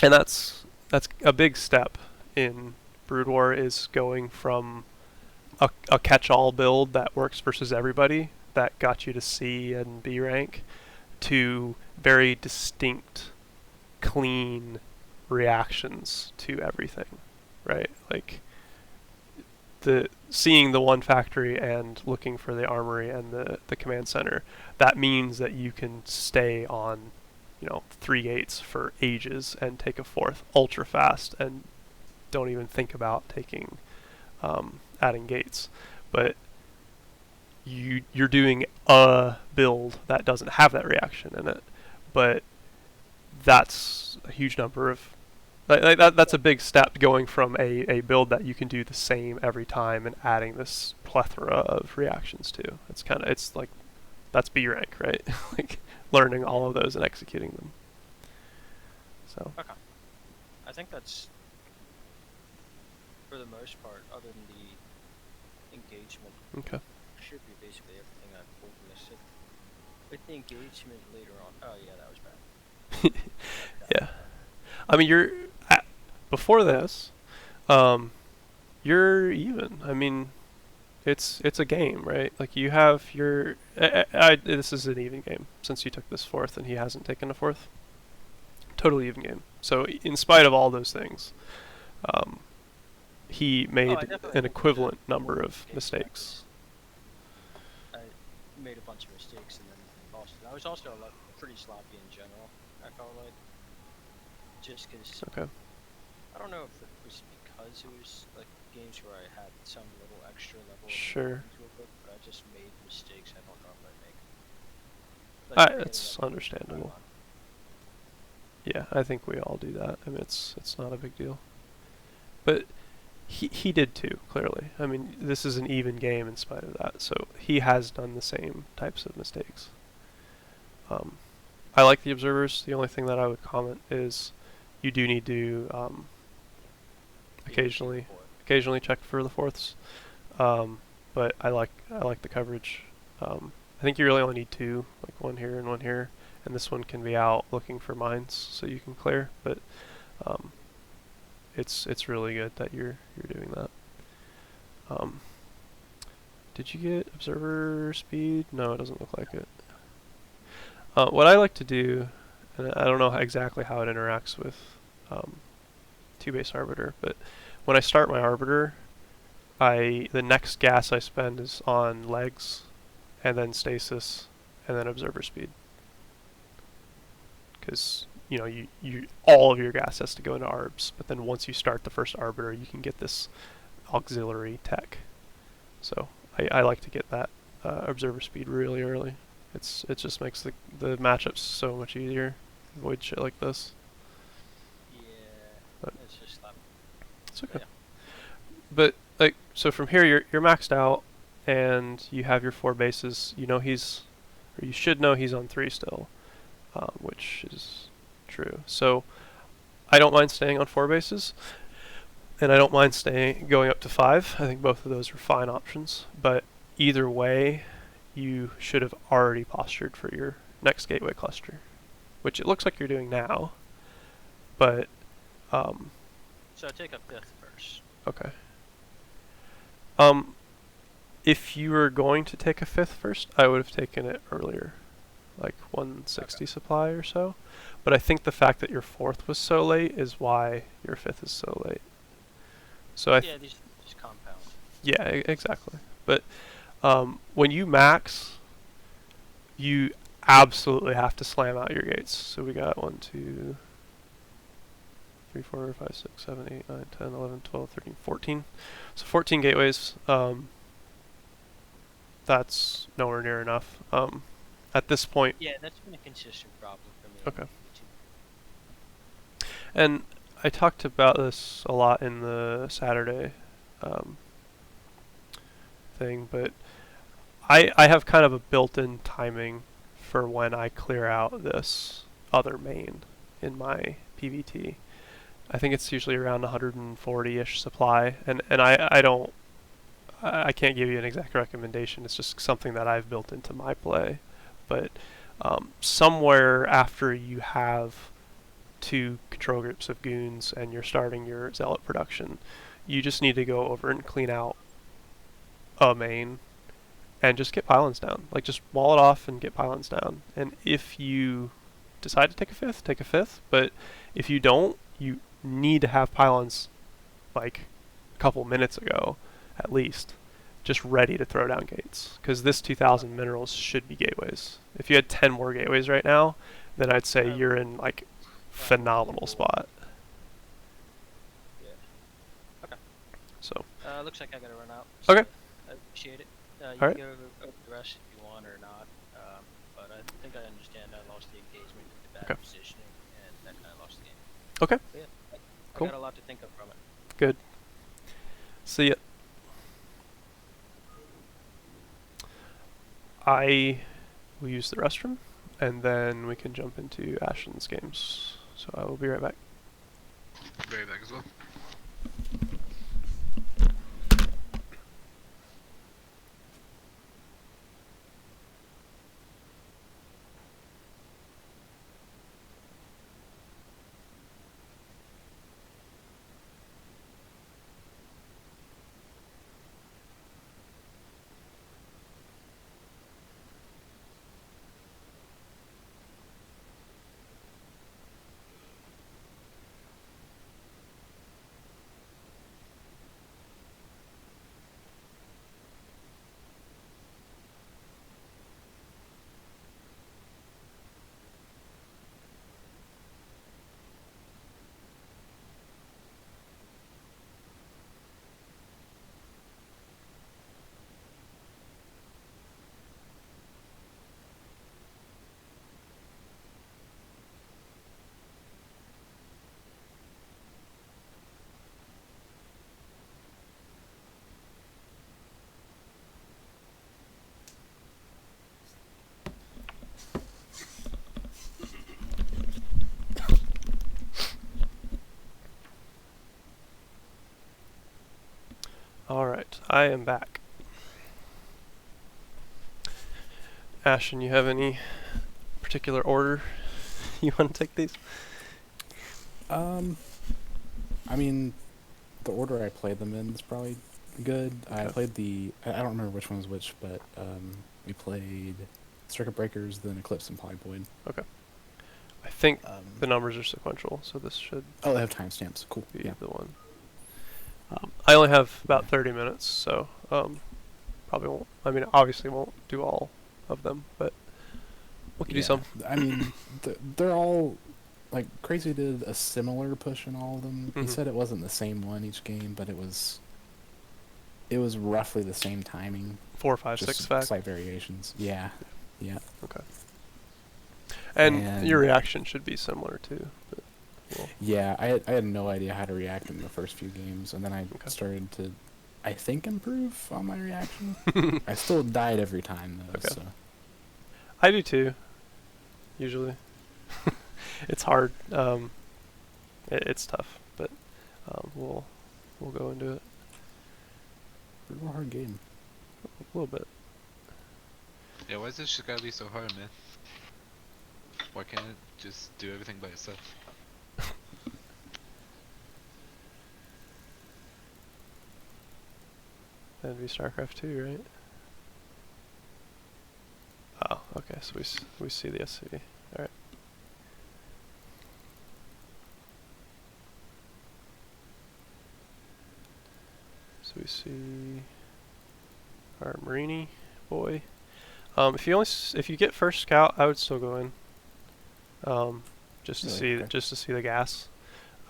And that's a big step in Brood War, is going from a catch-all build that works versus everybody that got you to C and B rank to very distinct, clean reactions to everything, right? Like seeing the one factory and looking for the armory and the command center, that means that you can stay on 3 gates for ages and take a 4th ultra fast and don't even think about taking adding gates. But you're doing a build that doesn't have that reaction in it, but that's a huge number of that's a big step, going from a build that you can do the same every time and adding this plethora of reactions to. It's like that's B rank, right? Like learning all of those and executing them. So Okay. I think that's, for the most part, other than the engagement, okay. should be basically everything I've pulled from this. With the engagement later on, oh yeah, that was bad. Yeah. I mean, before this, you're even. I mean, it's a game, right? Like you have your. This is an even game since you took this 4th and he hasn't taken a 4th. Totally even game. So in spite of all those things, he made an equivalent number of mistakes. I made a bunch of mistakes and then lost it. I was also pretty sloppy in general, I felt like. Just because, Okay. I don't know if it was because it was like games where I had some little extra level Sure. into it, but I just made mistakes I don't normally make. Like It's understandable. Yeah, I think we all do that. I mean, it's not a big deal. But he did too, clearly. I mean, this is an even game in spite of that. So he has done the same types of mistakes. I like the observers. The only thing that I would comment is you do need to occasionally check for the 4ths. But I like the coverage. I think you really only need 2, like one here and one here, and this one can be out looking for mines, so you can clear. But it's really good that you're doing that. Did you get observer speed? No, it doesn't look like it. What I like to do, and I don't know exactly how it interacts with 2-base arbiter, but when I start my arbiter, the next gas I spend is on legs, and then stasis, and then observer speed. Because you all of your gas has to go into arbs, but then once you start the first arbiter, you can get this auxiliary tech. So I like to get that observer speed really early. It just makes the matchups so much easier. Avoid shit like this. Yeah, But it's just that. it's okay. Yeah. But like, so from here you're maxed out, and you have your 4 bases. You should know he's on 3 still, which is true. So I don't mind staying on 4 bases, and I don't mind going up to 5. I think both of those are fine options. But either way, you should have already postured for your next gateway cluster, which it looks like you're doing now. But So take a fifth first. Okay. If you were going to take a fifth first, I would have taken it earlier, like 160 supply or so. But I think the fact that your fourth was so late is why your fifth is so late. So Yeah, these compound. yeah, exactly. But when you max, you absolutely have to slam out your gates. So we got 1, 2, 3, 4, 5, 6, 7, 8, 9, 10, 11, 12, 13, 14. So 14 gateways. That's nowhere near enough. At this point, Yeah, that's been a consistent problem for me. Okay. On YouTube. and I talked about this a lot in the Saturday thing, but I have kind of a built-in timing for when I clear out this other main in my PVT. I think it's usually around 140-ish supply, and I can't give you an exact recommendation. It's just something that I've built into my play. But somewhere after you have 2 control groups of goons and you're starting your zealot production, you just need to go over and clean out a main and just get pylons down. Like, just wall it off and get pylons down. And if you decide to take a fifth, take a fifth. But if you don't, you need to have pylons like a couple minutes ago, at least, just ready to throw down gates. Because this 2,000 minerals should be gateways. If you had 10 more gateways right now, then I'd say you're in like phenomenal spot. Yeah. Okay. So Looks like I gotta run out. Okay. I appreciate it. You All can right. go over the rest if you want or not. But I think I understand I lost the engagement with the bad Okay. positioning, and that kind of lost the game. Okay. But yeah, Cool. I got a lot to think of from it. Good. See ya. I will use the restroom, and then we can jump into Ashton's games. So I will be right back. Very back as well. Alright, I am back. Ashton, you have any particular order you want to take these? I mean, the order I played them in is probably good. I Okay. played I don't remember which one was which, but we played Circuit Breakers, then Eclipse and Polyvoid. Okay. I think Um, the numbers are sequential, so this should oh, they have timestamps. Cool. be Yeah. the one. I only have about 30 minutes, so probably won't. I mean, obviously won't do all of them, but we can do some. I mean, they're all like Crazy did a similar push in all of them. He Mhm. said it wasn't the same one each game, but it was roughly the same timing. 4, 5, Just 6 fact. slight variations. Yeah. Yeah. Okay. And And- your reaction should be similar too. But we'll, Yeah, I had no idea how to react in the first few games, and then I Okay. started to, I think, improve on my reaction. I still died every time though. Okay. So I do too. Usually, it's hard. It's tough, but we'll go into it it's a hard game. a little bit. Yeah, why is this shit gotta be so hard, man? Why can't it just do everything by itself? That'd be StarCraft 2, right? Oh, okay. So we see the SCV. All right. So we see our Marini boy. If you get first scout, I would still go in. Just to Really? see Okay. just to see the gas.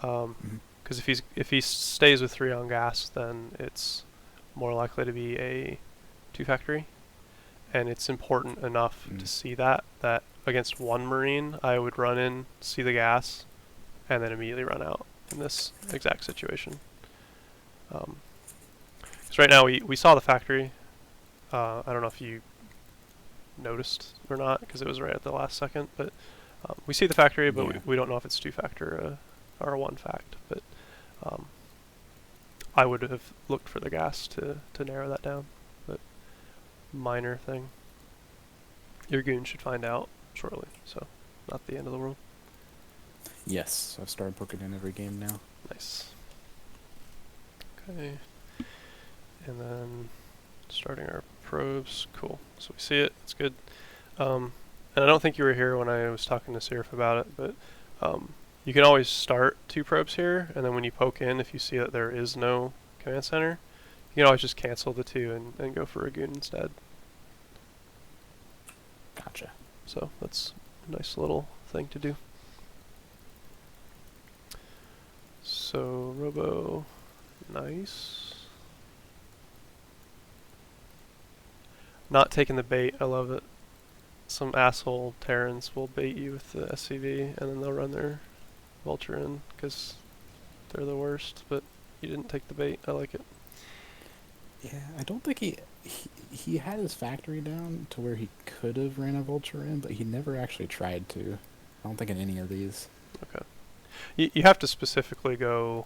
Mhm. Because if he stays with 3 on gas, then it's more likely to be a 2 factory, and it's important enough to Mm. see that against 1 Marine, I would run in, see the gas, and then immediately run out in this exact situation. Because right now we saw the factory. I don't know if you noticed or not, because it was right at the last second, but we see the factory, but Yeah. we don't know if it's 2 factor or a 1 fact. But um, I would have looked for the gas to narrow that down. But minor thing. Your goon should find out shortly, so not the end of the world. Yes, I've started poking in every game now. Nice. Okay. And then starting our probes. Cool. So we see it. It's good. And I don't think you were here when I was talking to Seraph about it, but you can always start 2 probes here, and then when you poke in, if you see that there is no command center, you can always just cancel the 2 and go for a goon instead. Gotcha. So that's a nice little thing to do. So Robo, nice. Not taking the bait, I love it. Some asshole Terrans will bait you with the SCV, and then they'll run their Vulture in, because they're the worst, but you didn't take the bait. I like it. Yeah, I don't think he had his factory down to where he could have ran a Vulture in, but he never actually tried to. I don't think in any of these. Okay. You have to specifically go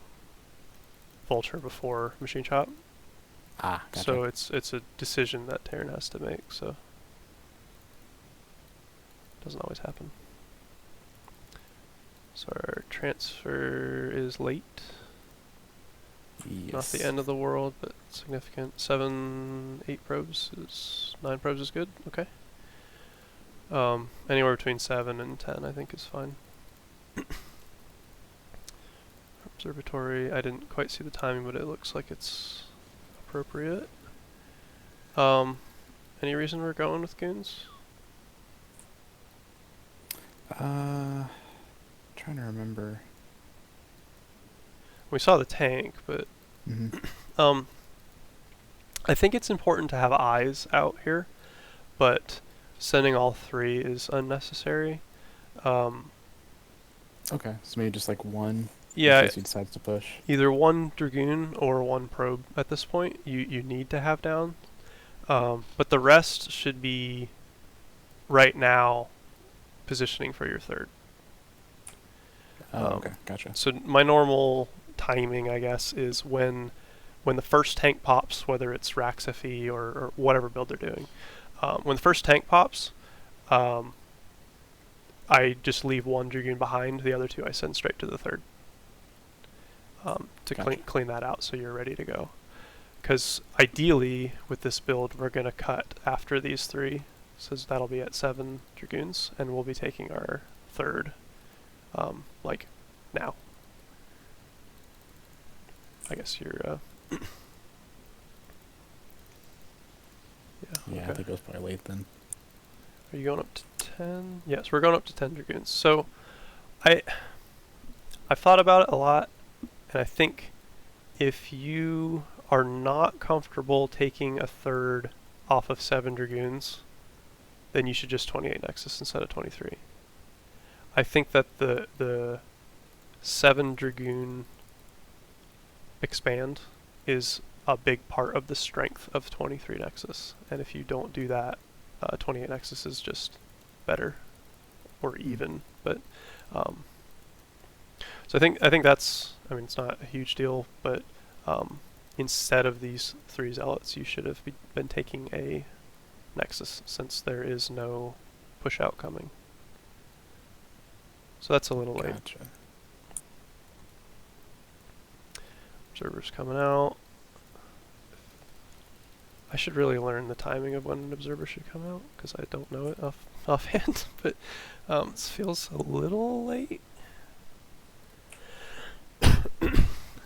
Vulture before Machine Chop. Ah, gotcha. So it's a decision that Terran has to make, so it doesn't always happen. So our transfer is late. Yes. Not the end of the world, but significant. 7, 8 probes is 9 probes is good. Okay. Anywhere between 7 and 10, I think, is fine. Observatory. I didn't quite see the timing, but it looks like it's appropriate. Any reason we're going with goons? Trying to remember. We saw the tank, but Mm-hmm. I think it's important to have eyes out here, but sending all 3 is unnecessary. Okay, so maybe just like one. Yeah, In case he decides to push. either 1 Dragoon or 1 probe at this point you need to have down. But the rest should be right now positioning for your 3rd. Oh, okay, gotcha. So my normal timing, I guess, is when the first tank pops, whether it's Raxafi or whatever build they're doing. When the first tank pops, I just leave 1 Dragoon behind. The other 2 I send straight to the 3rd to Gotcha. clean that out, so you're ready to go. Because ideally, with this build, we're going to cut after these 3. So that'll be at 7 Dragoons, and we'll be taking our 3rd, like, now. I guess you're, Yeah, okay. I think it was probably late then. Are you going up to 10? Yes, we're going up to 10 Dragoons. So, I've thought about it a lot, and I think if you are not comfortable taking a 3rd off of 7 Dragoons, then you should just 28 Nexus instead of 23. I think that the 7 Dragoon expand is a big part of the strength of 23 Nexus, and if you don't do that, 28 Nexus is just better or even. But so I think that's, I mean, it's not a huge deal, but instead of these 3 zealots, you should have been taking a Nexus, since there is no push out coming. So that's a little late. Gotcha. Observers coming out. I should really learn the timing of when an observer should come out, because I don't know it offhand. But this feels a little late.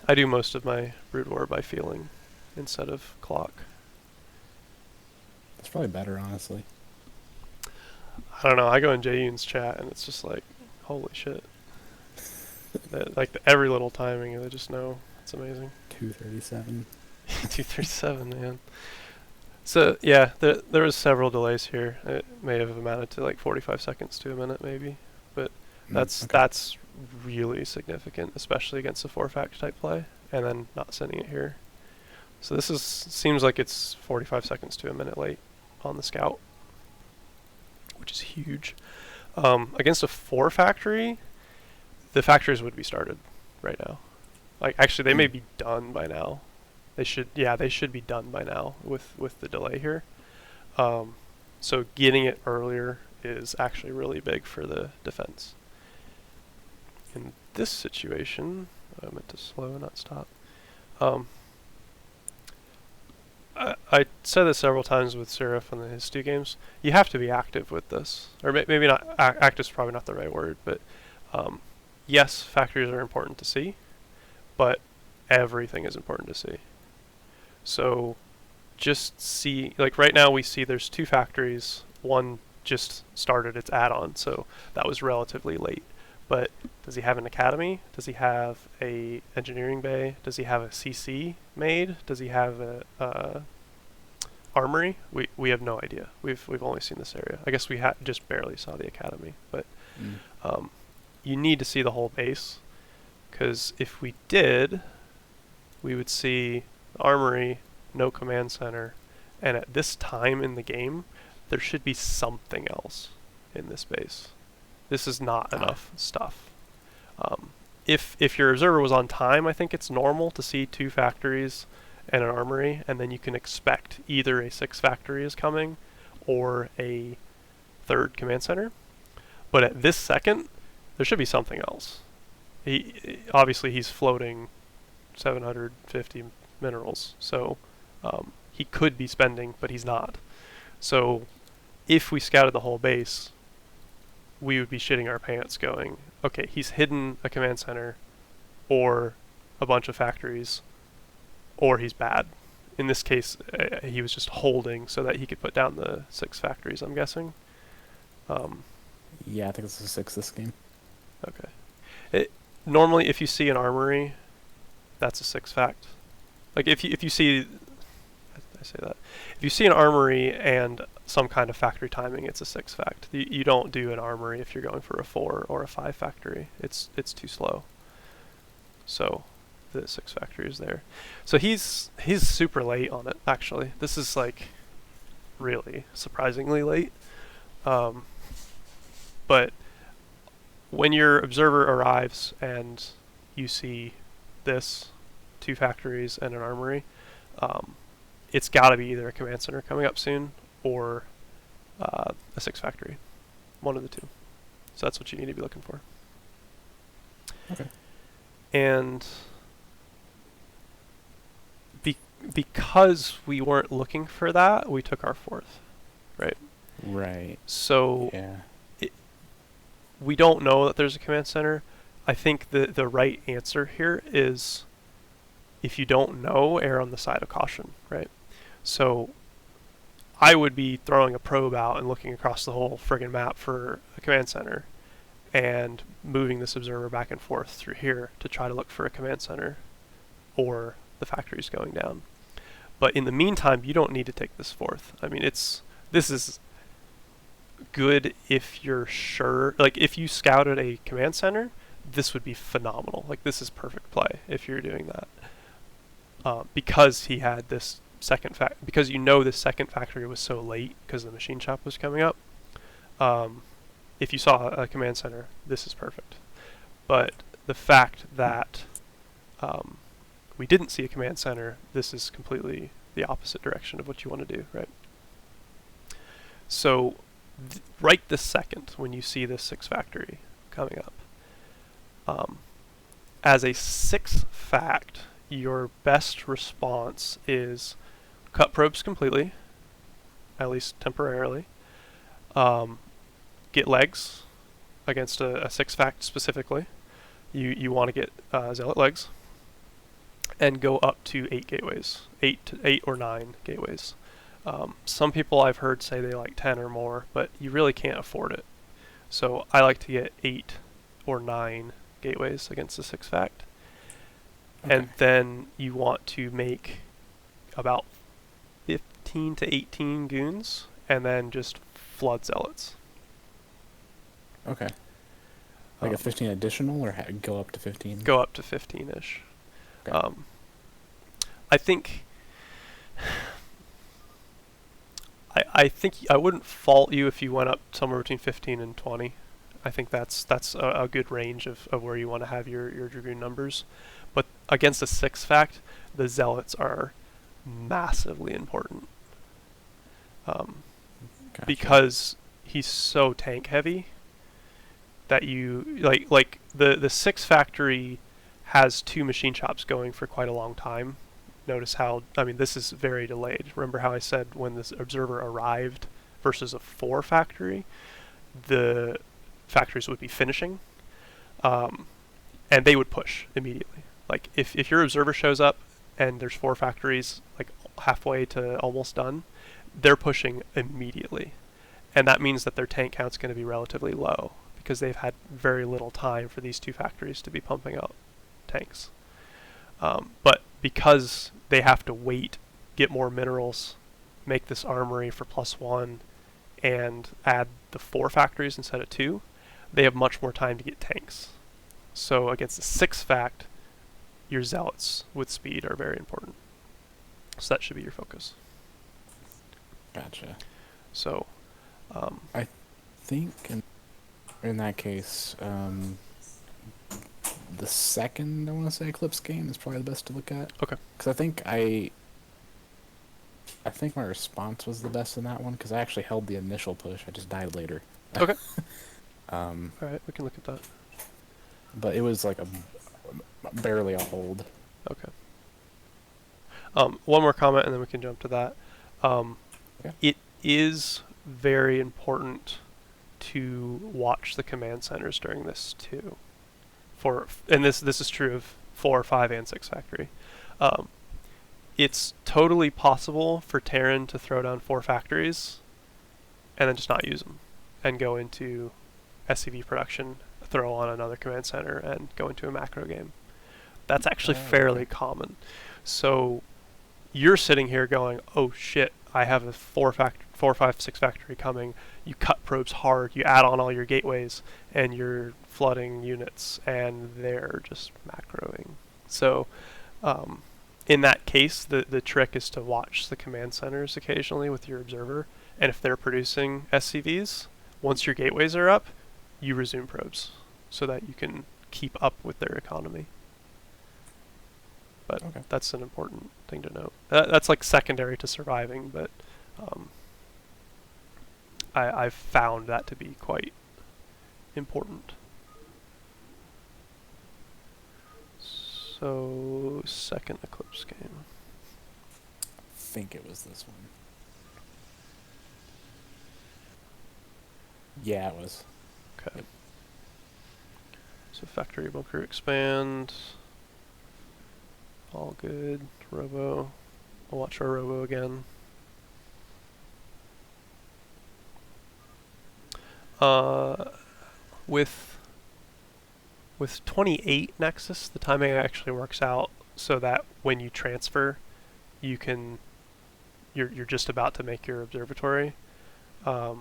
I do most of my brood war by feeling instead of clock. It's probably better, honestly. I don't know. I go in Jayun's chat and it's just like, holy shit. Every little timing, I just know it's amazing. 2:37. 2:37, man. So yeah, there was several delays here. It may have amounted to like 45 seconds to a minute, maybe, but that's really significant, especially against a 4-fact type play, and then not sending it here. So this seems like it's 45 seconds to a minute late on the scout, which is huge. Against a 4-factory, the factories would be started right now. Like actually, they may be done by now. They should be done by now with the delay here. So getting it earlier is actually really big for the defense. In this situation, I meant to slow, not stop. I said this several times with Seraph on his 2 games. You have to be active with this, or maybe not. Active is probably not the right word, but yes, factories are important to see, but everything is important to see. So just see, like right now we see there's 2 factories. One just started its add-on, so that was relatively late. But does he have an academy? Does he have a engineering bay? Does he have a CC made? Does he have a armory? We have no idea. We've only seen this area. I guess we just barely saw the academy, but you need to see the whole base, because if we did, we would see the armory, no command center, and at this time in the game, there should be something else in this base. This is not enough stuff. If your observer was on time, I think it's normal to see 2 factories and an armory, and then you can expect either a 6 factory is coming or a 3rd command center. But at this second, there should be something else. Obviously he's floating 750 minerals, so he could be spending, but he's not. So if we scouted the whole base, we would be shitting our pants going, okay, he's hidden a command center or a bunch of factories, or he's bad. In this case, he was just holding so that he could put down the 6 factories, I'm guessing. Yeah, I think it's a 6 this game. Okay. Normally, if you see an armory, that's a 6 fact. Like if you see, I say that, if you see an armory and some kind of factory timing, it's a 6 fact. You don't do an armory if you're going for a 4 or a 5 factory. It's too slow. So the 6 factory is there. So he's super late on it, actually. This is like really surprisingly late. But when your observer arrives and you see this 2 factories and an armory, it's got to be either a command center coming up soon or a 6 factory. One of the 2. So that's what you need to be looking for. Okay. And because we weren't looking for that, we took our 4th, right? Right. So yeah. We don't know that there's a command center. I think the right answer here is, if you don't know, err on the side of caution, right? So I would be throwing a probe out and looking across the whole friggin' map for a command center and moving this observer back and forth through here to try to look for a command center or the factories going down. But in the meantime, you don't need to take this 4th. I mean, this is good if you're sure. Like, if you scouted a command center, this would be phenomenal. Like, this is perfect play if you're doing that. Because he had this because you know this 2nd factory was so late because the machine shop was coming up. If you saw a command center, this is perfect. But the fact that we didn't see a command center, this is completely the opposite direction of what you want to do, right? So right this second, when you see this 6 factory coming up, as a 6 fact, your best response is cut probes completely, at least temporarily. Get legs against a 6-fact specifically. You want to get zealot legs, and go up to 8 gateways, 8 or 9 gateways. Some people I've heard say they like 10 or more, but you really can't afford it. So I like to get 8 or 9 gateways against the 6-fact. Okay. And then you want to make about 15 to 18 goons, and then just flood zealots. Okay. Like a 15 additional, or go up to 15? Go up to 15-ish. Okay. I think I think I wouldn't fault you if you went up somewhere between 15 and 20. I think that's a good range of where you want to have your dragoon numbers. But against a 6-fact, the zealots are massively important. Gotcha. Because he's so tank heavy that you like the 6 factory has 2 machine shops going for quite a long time. Notice how, I mean, this is very delayed. Remember how I said when this observer arrived versus a 4 factory, the factories would be finishing, and they would push immediately. Like if your observer shows up and there's 4 factories like halfway to almost done, they're pushing immediately, and that means that their tank count's going to be relatively low because they've had very little time for these 2 factories to be pumping out tanks. But because they have to wait, get more minerals, make this armory for +1, and add the 4 factories instead of 2, they have much more time to get tanks. So against the 6-fact, your zealots with speed are very important. So that should be your focus. Gotcha. So, I think in that case, the second, I want to say, Eclipse game is probably the best to look at. Okay. Because I think my response was the best in that one, because I actually held the initial push. I just died later. Okay. All right, we can look at that. But it was like barely a hold. Okay. One more comment, and then we can jump to that. Okay. It is very important to watch the command centers during this too. And this is true of 4, 5, and 6 factory. It's totally possible for Terran to throw down 4 factories and then just not use them and go into SCV production, throw on another command center, and go into a macro game. That's actually fairly common. So you're sitting here going, oh shit, I have a 4, 5, 6 factory coming. You cut probes hard, you add on all your gateways, and you're flooding units, and they're just macroing. So in that case, the trick is to watch the command centers occasionally with your observer, and if they're producing SCVs, once your gateways are up, you resume probes so that you can keep up with their economy. But that's an important thing to note. That's like secondary to surviving, but I've found that to be quite important. So, second Eclipse game. I think it was this one. Yeah, it was. Okay. So factory bunker expand. All good. Robo. I'll watch our Robo again. With 28 Nexus, the timing actually works out so that when you transfer, you're just about to make your observatory. But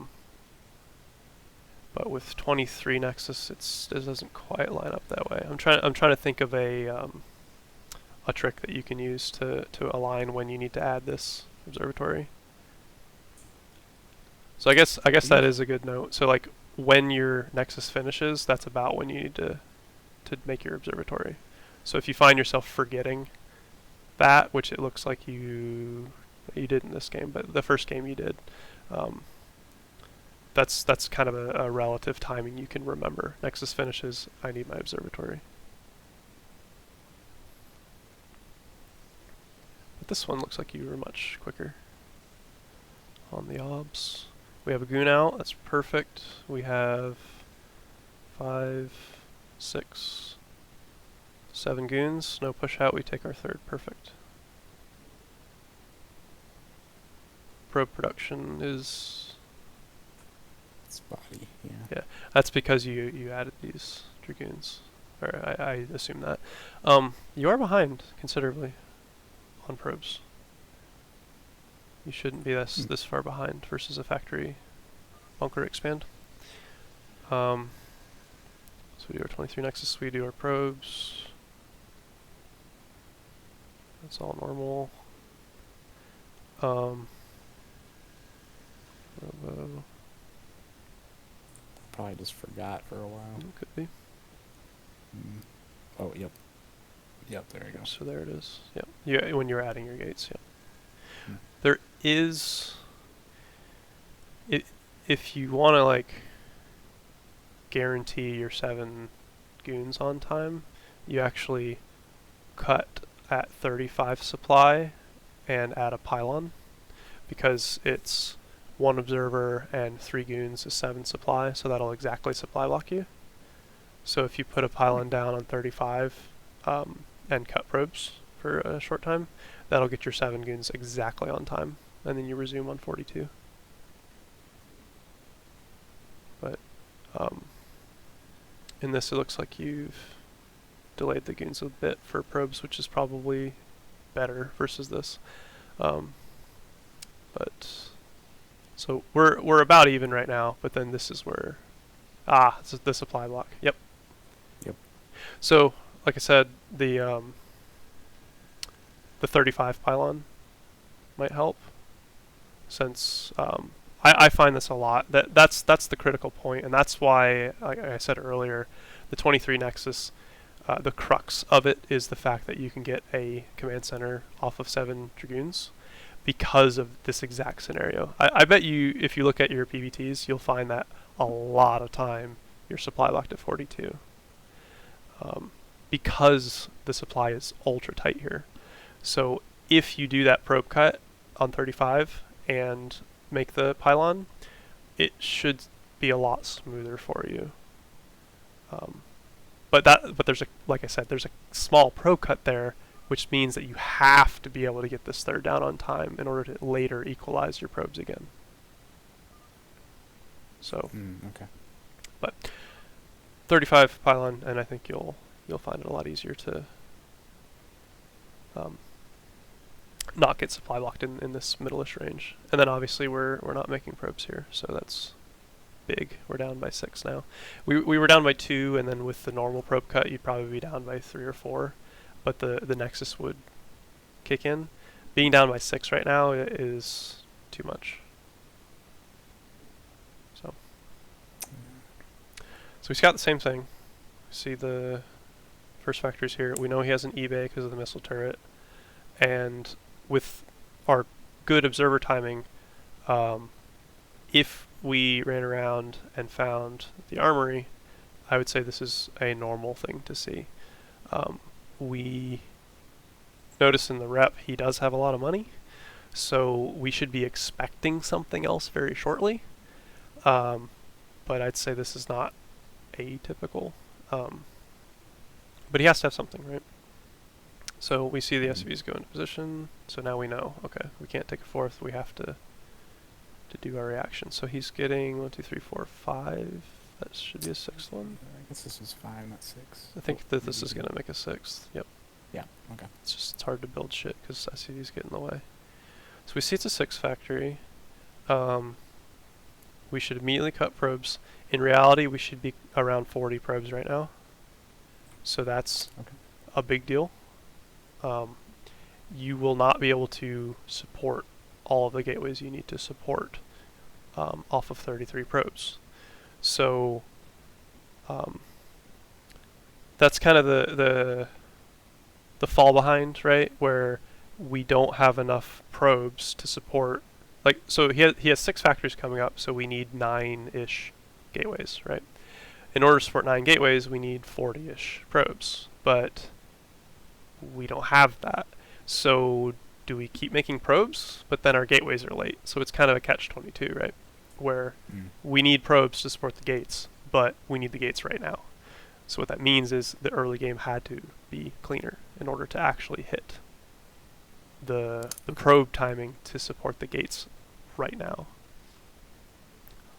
with 23 Nexus, it doesn't quite line up that way. I'm trying to think of a trick that you can use to align when you need to add this observatory. So I guess that is a good note. So like when your Nexus finishes, that's about when you need to make your observatory. So if you find yourself forgetting that, which it looks like you did in this game, but the first game you did, that's kind of a relative timing you can remember. Nexus finishes, I need my observatory. But this one looks like you were much quicker on the obs. We have a goon out. That's perfect. We have 5, 6, 7 goons. No push out. We take our third. Perfect. Probe production is... Spotty, yeah. Yeah, that's because you added these dragoons. Or I assume that. You are behind considerably on probes. You shouldn't be this far behind versus a factory bunker expand. So we do our 23 Nexus, we do our probes. That's all normal. Robo. Probably just forgot for a while. Could be. Oh, yep. Yep, there you go. So there it is. Yep. Yeah, when you're adding your gates, yep. Hmm. There is... if you want to, like, guarantee your 7 goons on time, you actually cut at 35 supply and add a pylon, because it's 1 observer and 3 goons is 7 supply, so that'll exactly supply block you. So if you put a pylon down on 35 and cut probes for a short time, that'll get your 7 goons exactly on time, and then you resume on 42. But in this, it looks like you've delayed the goons a bit for probes, which is probably better versus this. But so we're about even right now, but then this is where this is the supply block. Yep. Yep. So like I said, the 35 pylon might help, since I find this a lot. That's the critical point, and that's why, like I said earlier, the 23 Nexus, the crux of it is the fact that you can get a command center off of 7 Dragoons because of this exact scenario. I bet you, if you look at your PBTs, you'll find that a lot of time you're supply locked at 42. Because the supply is ultra tight here. So if you do that probe cut on 35 and make the pylon, it should be a lot smoother for you. But there's like I said, there's a small probe cut there, which means that you have to be able to get this third down on time in order to later equalize your probes again. So, Okay. but 35 pylon, and I think you'll find it a lot easier to not get supply locked in this middle-ish range. And then obviously we're not making probes here, so that's big. We're down by 6 now. We were down by 2, and then with the normal probe cut, you'd probably be down by 3 or 4. But the Nexus would kick in. Being down by 6 right now is too much. So we've got the same thing. See the first factors here. We know he has an eBay because of the missile turret, and with our good observer timing, if we ran around and found the armory, I would say this is a normal thing to see. We notice in the rep he does have a lot of money, so we should be expecting something else very shortly. But I'd say this is not atypical. But he has to have something, right? So we see the SUVs go into position, so now we know, okay, we can't take a 4th, we have to do our reaction. So he's getting 1, 2, 3, 4, 5. That should be a 6th one. I guess this was 5, not 6. I think that this is going to make a 6th. Yep. Yeah, okay. It's hard to build shit because SUVs get in the way. So we see it's a 6 factory. We should immediately cut probes. In reality, we should be around 40 probes right now. So that's a big deal. You will not be able to support all of the gateways you need to support off of 33 probes. So that's kind of the fall behind, right? Where we don't have enough probes to support. Like, so he has 6 factories coming up, so we need 9-ish gateways, right? In order to support 9 gateways, we need 40-ish probes, but we don't have that. So do we keep making probes, but then our gateways are late? So it's kind of a catch-22, right? Where we need probes to support the gates, but we need the gates right now. So what that means is the early game had to be cleaner in order to actually hit the probe timing to support the gates right now.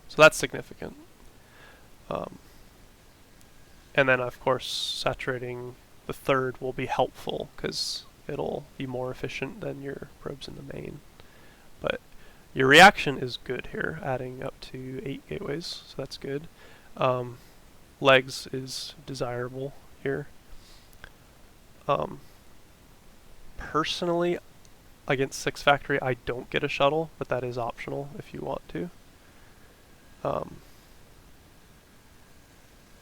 So that's significant. And then, of course, saturating the third will be helpful because it'll be more efficient than your probes in the main. But your reaction is good here, adding up to 8 gateways, so that's good. Legs is desirable here. Personally, against 6 factory, I don't get a shuttle, but that is optional if you want to.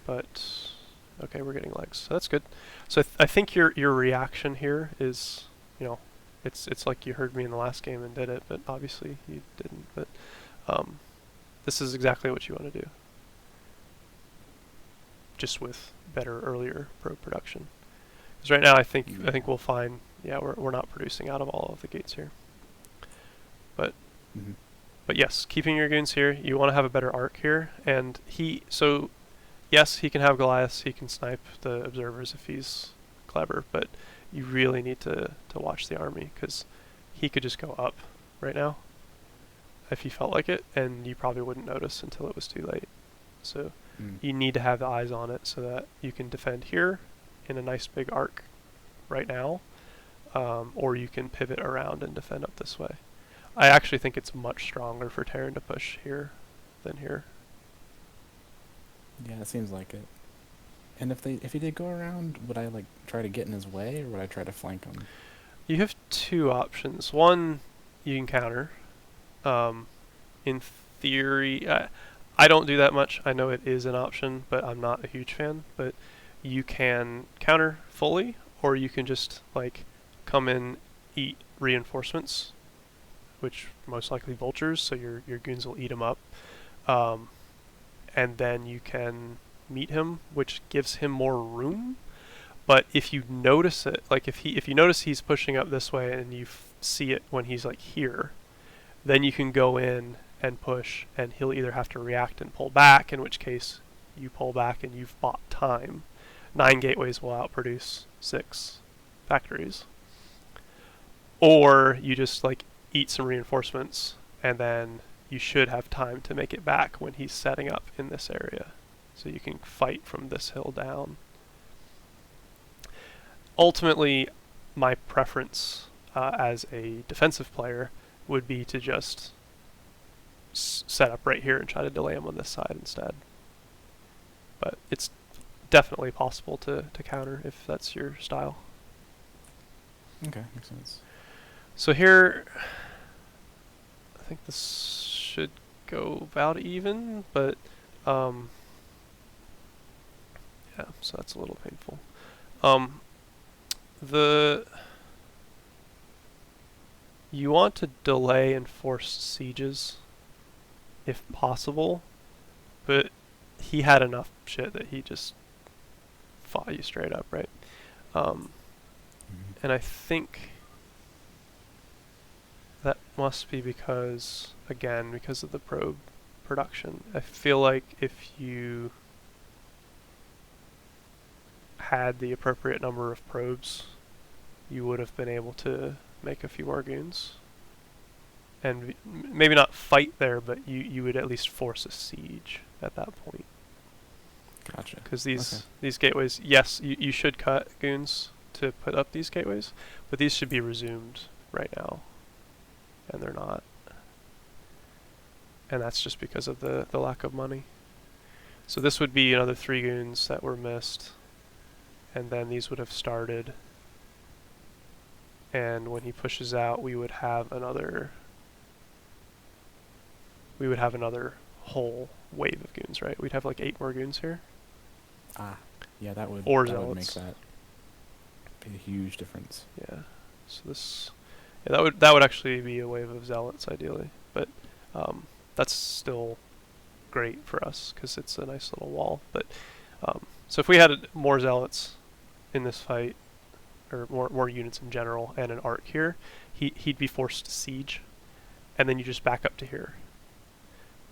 But okay, we're getting legs, so that's good. So I think your reaction here is, you know, it's like you heard me in the last game and did it, but obviously you didn't. But this is exactly what you want to do, just with better earlier probe production. Because right now I think we'll find, yeah, we're not producing out of all of the gates here. But but yes, keeping your goons here, you want to have a better arc here, and yes, he can have Goliaths, he can snipe the observers if he's clever, but you really need to watch the army, because he could just go up right now if he felt like it, and you probably wouldn't notice until it was too late. So you need to have the eyes on it so that you can defend here in a nice big arc right now, or you can pivot around and defend up this way. I actually think it's much stronger for Terran to push here than here. Yeah, it seems like it. And if he did go around, would I like try to get in his way, or would I try to flank him? You have 2 options. One, you can counter. In theory, I don't do that much. I know it is an option, but I'm not a huge fan. But you can counter fully, or you can just like come in, eat reinforcements, which most likely vultures, so your goons will eat them up. And then you can meet him, which gives him more room. But if you notice it, like if you notice he's pushing up this way and you see it when he's like here, then you can go in and push, and he'll either have to react and pull back, in which case you pull back and you've bought time. 9 gateways will outproduce 6 factories. Or you just like eat some reinforcements, and then you should have time to make it back when he's setting up in this area. So you can fight from this hill down. Ultimately, my preference as a defensive player would be to just set up right here and try to delay him on this side instead. But it's definitely possible to counter if that's your style. Okay, makes sense. So here, I think this should go about even, but yeah, so that's a little painful. You want to delay and force sieges if possible, but he had enough shit that he just fought you straight up, right? And I think that must be because, again, because of the probe production. I feel like if you had the appropriate number of probes, you would have been able to make a few more goons. And maybe not fight there, but you would at least force a siege at that point. Gotcha. Because these gateways, yes, you should cut goons to put up these gateways, but these should be resumed right now, and they're not. And that's just because of the lack of money. So this would be another 3 goons that were missed, and then these would have started. And when he pushes out, we would have another whole wave of goons, right? We'd have like 8 more goons here. Yeah, that would Or that would make zealots. that be a huge difference. Yeah. So this, yeah, that would actually be a wave of zealots ideally, but that's still great for us because it's a nice little wall. But so if we had more zealots in this fight, or more units in general, and an arc here, he'd be forced to siege, and then you just back up to here,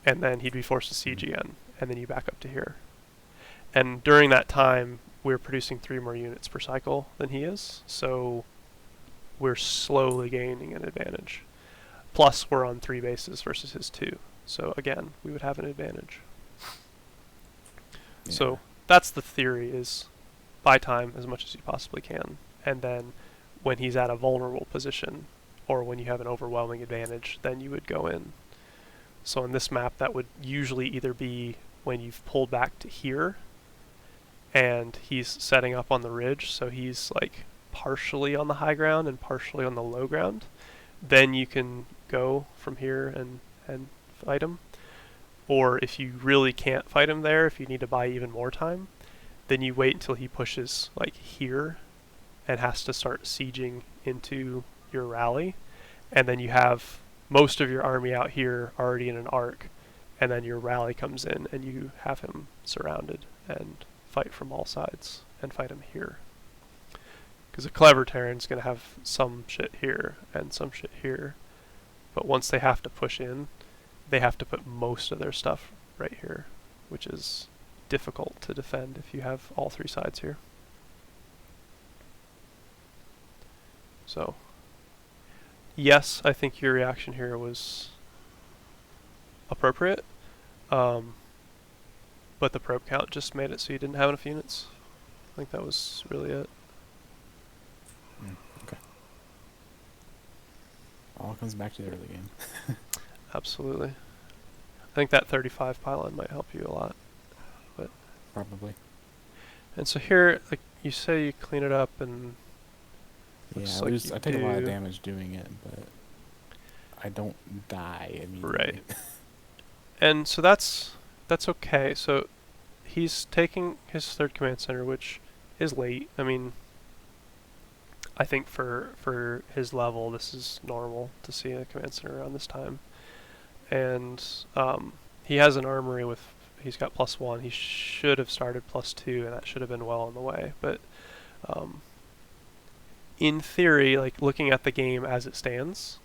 and then he'd be forced to siege again, and then you back up to here. And during that time, we're producing 3 more units per cycle than he is, so we're slowly gaining an advantage. Plus, we're on 3 bases versus his 2, so again, we would have an advantage. Yeah. So that's the theory: is buy time as much as you possibly can, and then when he's at a vulnerable position, or when you have an overwhelming advantage, then you would go in. So in this map, that would usually either be when you've pulled back to here, and he's setting up on the ridge, so he's like partially on the high ground and partially on the low ground. Then you can go from here and fight him. Or if you really can't fight him there, if you need to buy even more time, then you wait until he pushes like here and has to start sieging into your rally, and then you have most of your army out here already in an arc, and then your rally comes in and you have him surrounded and fight from all sides and fight him here. Because a clever Terran's going to have some shit here and some shit here, but once they have to push in, they have to put most of their stuff right here, which is difficult to defend if you have all 3 sides here. So, yes, I think your reaction here was appropriate, but the probe count just made it so you didn't have enough units. I think that was really it. Okay. All comes back to the early game. Absolutely. I think that 35 pylon might help you a lot. Probably. And so here, like you say, you clean it up, and Yeah, looks like you I take a lot of do. damage doing it, but I don't die immediately. Right. And so that's okay. So he's taking his 3rd command center, which is late. I mean, I think for his level, this is normal to see a command center around this time. And he has an armory with, he's got +1. He should have started +2, and that should have been well on the way. But in theory, like looking at the game as it stands,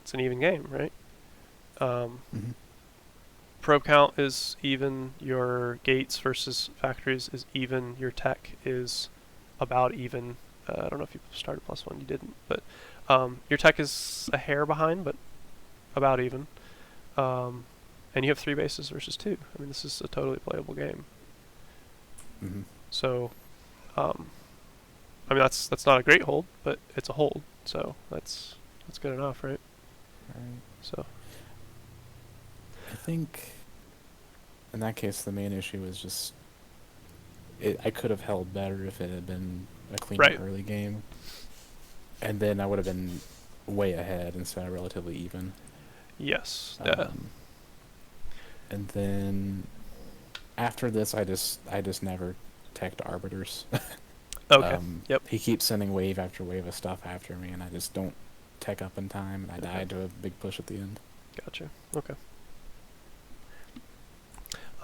it's an even game, right? Mm-hmm. Probe count is even, your gates versus factories is even, your tech is about even. I don't know if you started +1, you didn't, but your tech is a hair behind, but about even. And you have 3 bases versus 2. I mean, this is a totally playable game. Mm-hmm. So, I mean, that's not a great hold, but it's a hold. So that's good enough, right? Right. So I think in that case, the main issue was just I could have held better if it had been a clean Right. early game, and then I would have been way ahead instead of relatively even. yes, And then after this, I just never teched arbiters. okay. Yep. He keeps sending wave after wave of stuff after me, and I just don't tech up in time, and I died to a big push at the end. Gotcha. Okay.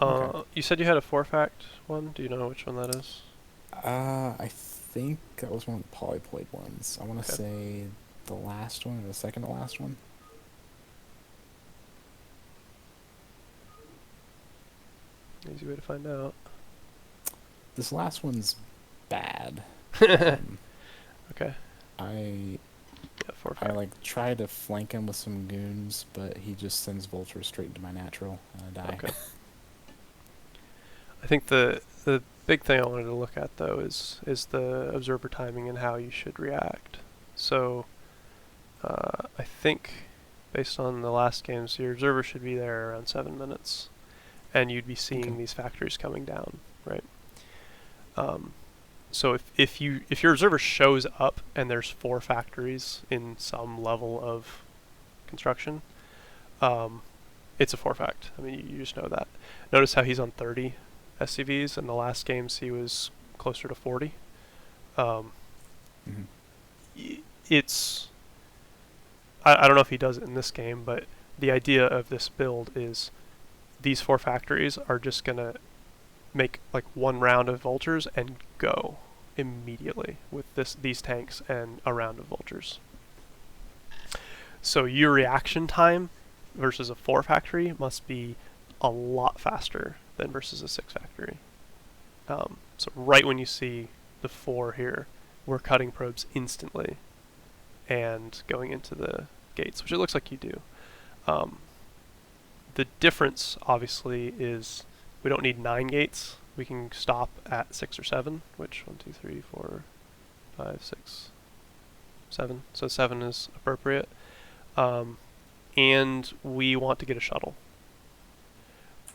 Okay. You said you had a 4-fact one. Do you know which one that is? I think that was one of the polyploid ones. I want to Okay. say the last one or the second to last one. Easy way to find out. This last one's bad. Okay. I Yeah, 4-fact. like try to flank him with some goons, but he just sends vultures straight into my natural, and I die. Okay. I think the big thing I wanted to look at though is the observer timing and how you should react. So I think based on the last games, your observer should be there around 7 minutes, and you'd be seeing Okay. these factories coming down, right? So if your observer shows up and there's 4 factories in some level of construction, it's a 4-fact. I mean, you just know that. Notice how he's on 30 SCVs, and the last games he was closer to 40. Mhm. It's I don't know if he does it in this game, but the idea of this build is these 4 factories are just gonna make like 1 round of vultures and go. immediately with these tanks and a round of vultures. So your reaction time versus a 4 factory must be a lot faster than versus a 6 factory. So right when you see the 4 here, we're cutting probes instantly and going into the gates, which it looks like you do. The difference, obviously, is we don't need 9 gates. We can stop at 6 or 7, which 1, 2, 3, 4, 5, 6, 7. So 7 is appropriate. And we want to get a shuttle.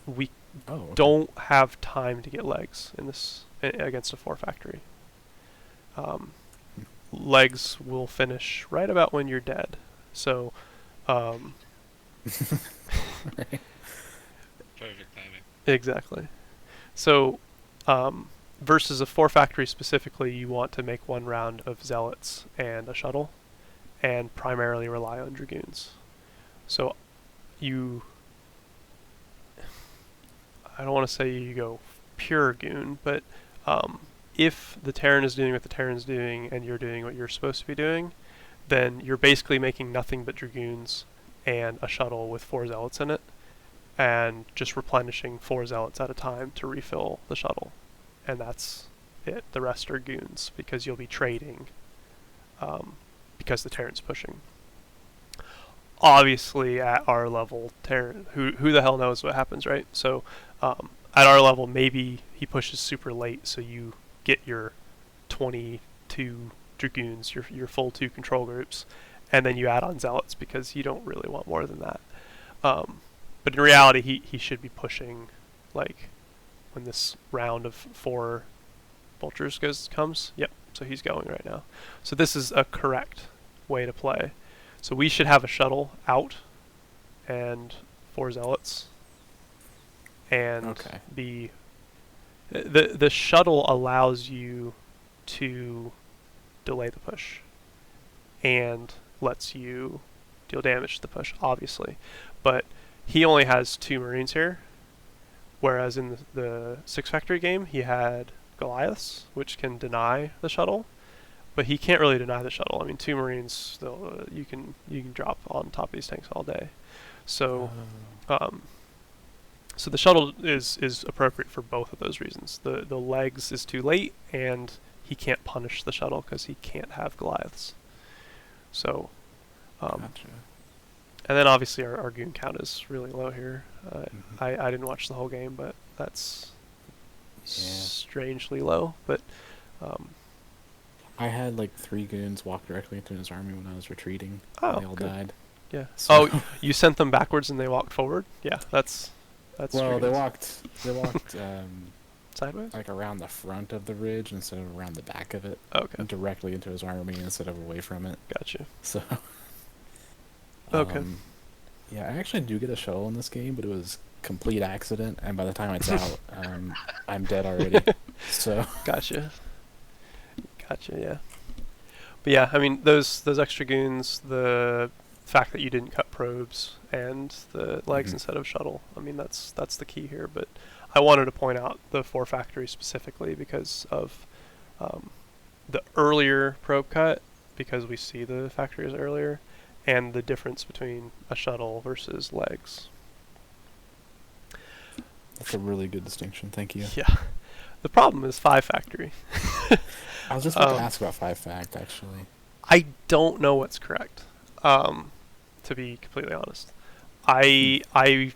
We Okay. don't have time to get legs in this against a 4 factory. Legs will finish right about when you're dead. So, Right. Perfect timing. exactly. So, versus a 4 factory specifically, you want to make 1 round of zealots and a shuttle, and primarily rely on dragoons. So, I don't want to say you go pure goon, but if the Terran is doing what the Terran's doing and you're doing what you're supposed to be doing, then you're basically making nothing but dragoons and a shuttle with 4 zealots in it, and just replenishing 4 zealots at a time to refill the shuttle. And that's it. The rest are goons, because you'll be trading because the Terran's pushing. Obviously, at our level, Terran, who the hell knows what happens, right? So at our level, maybe he pushes super late, so you get your 22 dragoons, your full 2 control groups, and then you add on zealots because you don't really want more than that. But in reality, he should be pushing, like, when this round of 4 vultures comes. Yep, so he's going right now. So this is a correct way to play. So we should have a shuttle out and 4 zealots, and Okay. the shuttle allows you to delay the push and lets you deal damage to the push, obviously. But he only has 2 Marines here, whereas in the 6 factory game he had Goliaths, which can deny the shuttle, but he can't really deny the shuttle. I mean, 2 Marines, you can drop on top of these tanks all day. So so the shuttle is appropriate for both of those reasons. The legs is too late, and he can't punish the shuttle because he can't have Goliaths. So, Gotcha. and then obviously our goon count is really low here. Mhm. I didn't watch the whole game, but that's Yeah. strangely low. But I had like 3 goons walk directly into his army when I was retreating. Oh, and they all good. died. yeah. So- Oh, you sent them backwards and they walked forward? Yeah, that's Well, they strange. walked Sideways? like around the front of the ridge instead of around the back of it, Okay, directly into his army instead of away from it. gotcha. So. Okay. Yeah, I actually do get a shuttle in this game, but it was complete accident, and by the time it's out, I'm dead already. So. Gotcha. Yeah. But yeah, I mean, those extra goons, the fact that you didn't cut probes, and the legs Mhm. instead of shuttle. I mean, that's the key here. But I wanted to point out the 4 factory specifically because of the earlier probe cut, because we see the factories earlier, and the difference between a shuttle versus legs. That's a really good distinction. Thank you. Yeah. The problem is 5 factory. I was just about to ask about 5 fact, actually. I don't know what's correct, to be completely honest. I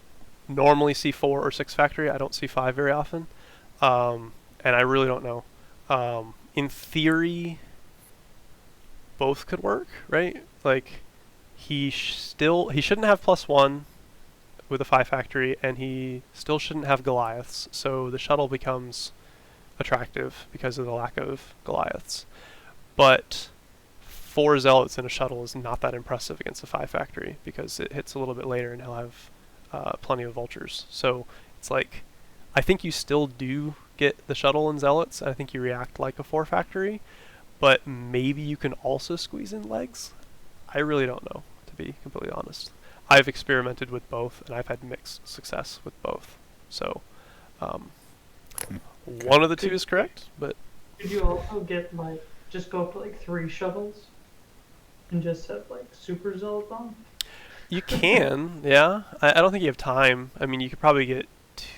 normally see 4 or 6 factory. I don't see 5 very often, and I really don't know. In theory, both could work, right? Like, he shouldn't have +1 with a 5 factory, and he still shouldn't have Goliaths. So the shuttle becomes attractive because of the lack of Goliaths. But 4 zealots in a shuttle is not that impressive against a 5 factory because it hits a little bit later and he'll have plenty of vultures. So it's like, I think you still do get the shuttle and zealots, and I think you react like a 4 factory, but maybe you can also squeeze in legs. I really don't know, to be completely honest. I've experimented with both, and I've had mixed success with both. So one of the 2 is correct, but Could you also get like just go up to like 3 shuttles and just have like super zealots on? You can, yeah. I don't think you have time. I mean, you could probably get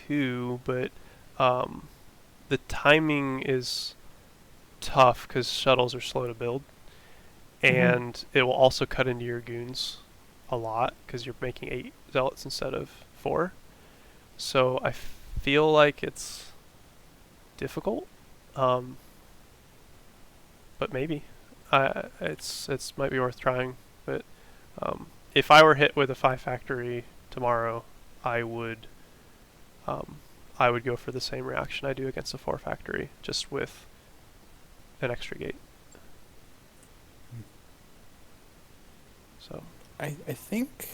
2, but um, the timing is tough because shuttles are slow to build, and it will also cut into your goons a lot because you're making 8 zealots instead of 4. So I feel like it's difficult, um, but maybe it's might be worth trying. But if I were hit with a 5 factory tomorrow, I would um, I would go for the same reaction I do against a 4 factory, just with an extra gate. So I think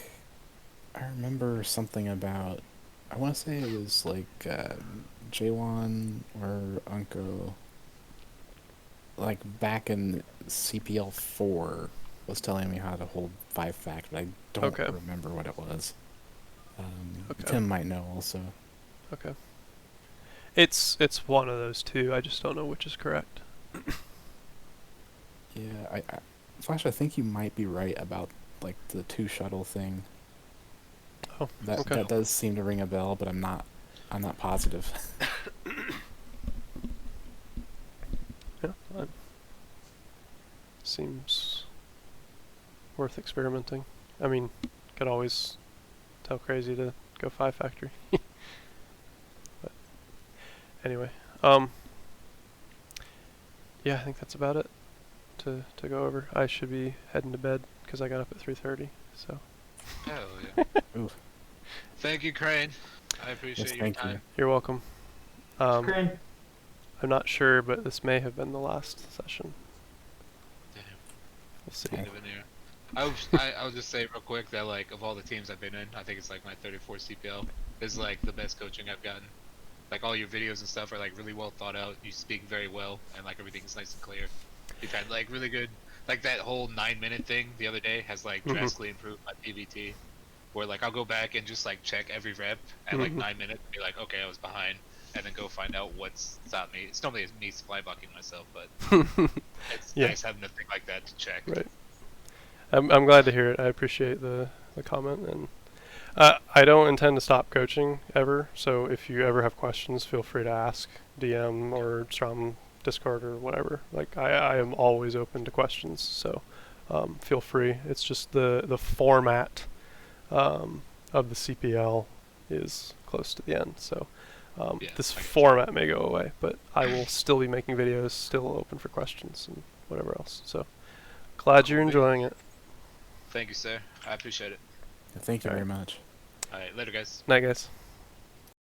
I remember something about. I want to say it was like J1 or Unco, like back in CPL 4, was telling me how to hold 5 fact, but I don't Okay. remember what it was. Okay. Tim might know also. Okay. It's one of those two. I just don't know which is correct. Yeah, Flash, I think you might be right about like the 2 shuttle thing. Oh, That okay. that does seem to ring a bell, but I'm not positive. Yeah, fine. Seems worth experimenting. I mean, could always tell Crazy to go 5 factory. But anyway, yeah, I think that's about it to go over. I should be heading to bed because I got up at 3:30. So Hell yeah. Oof. Thank you, Crane. I appreciate Yes, your thank time. you. you're welcome. Screen. I'm not sure, but this may have been the last session. Damn. We'll see. Okay. End of an era. I'll just say real quick that like of all the teams I've been in, I think it's like my 34 CPL is like the best coaching I've gotten. Like all your videos and stuff are like really well thought out. You speak very well, and like everything's nice and clear. You've had like really good, like that whole 9-minute thing the other day has like Mhm. drastically improved my PVT. Where like I'll go back and just like check every rep at like Mhm. 9 minutes, and be like, okay, I was behind, and then go find out what's stopped me. It's normally me flybucking myself, but it's Yeah, nice having a thing like that to check. right. I'm glad to hear it. I appreciate the comment, and I don't intend to stop coaching ever. So if you ever have questions, feel free to ask DM or Strom Discord or whatever. Like I am always open to questions. So feel free. It's just the format of the CPL is close to the end. So Yeah, this I get you. format may go away, but I will still be making videos, still open for questions and whatever else. So glad you're Cool beans. enjoying it. Thank you, sir. I appreciate it. Thank you All very right. much. All right, later, guys. Night, guys.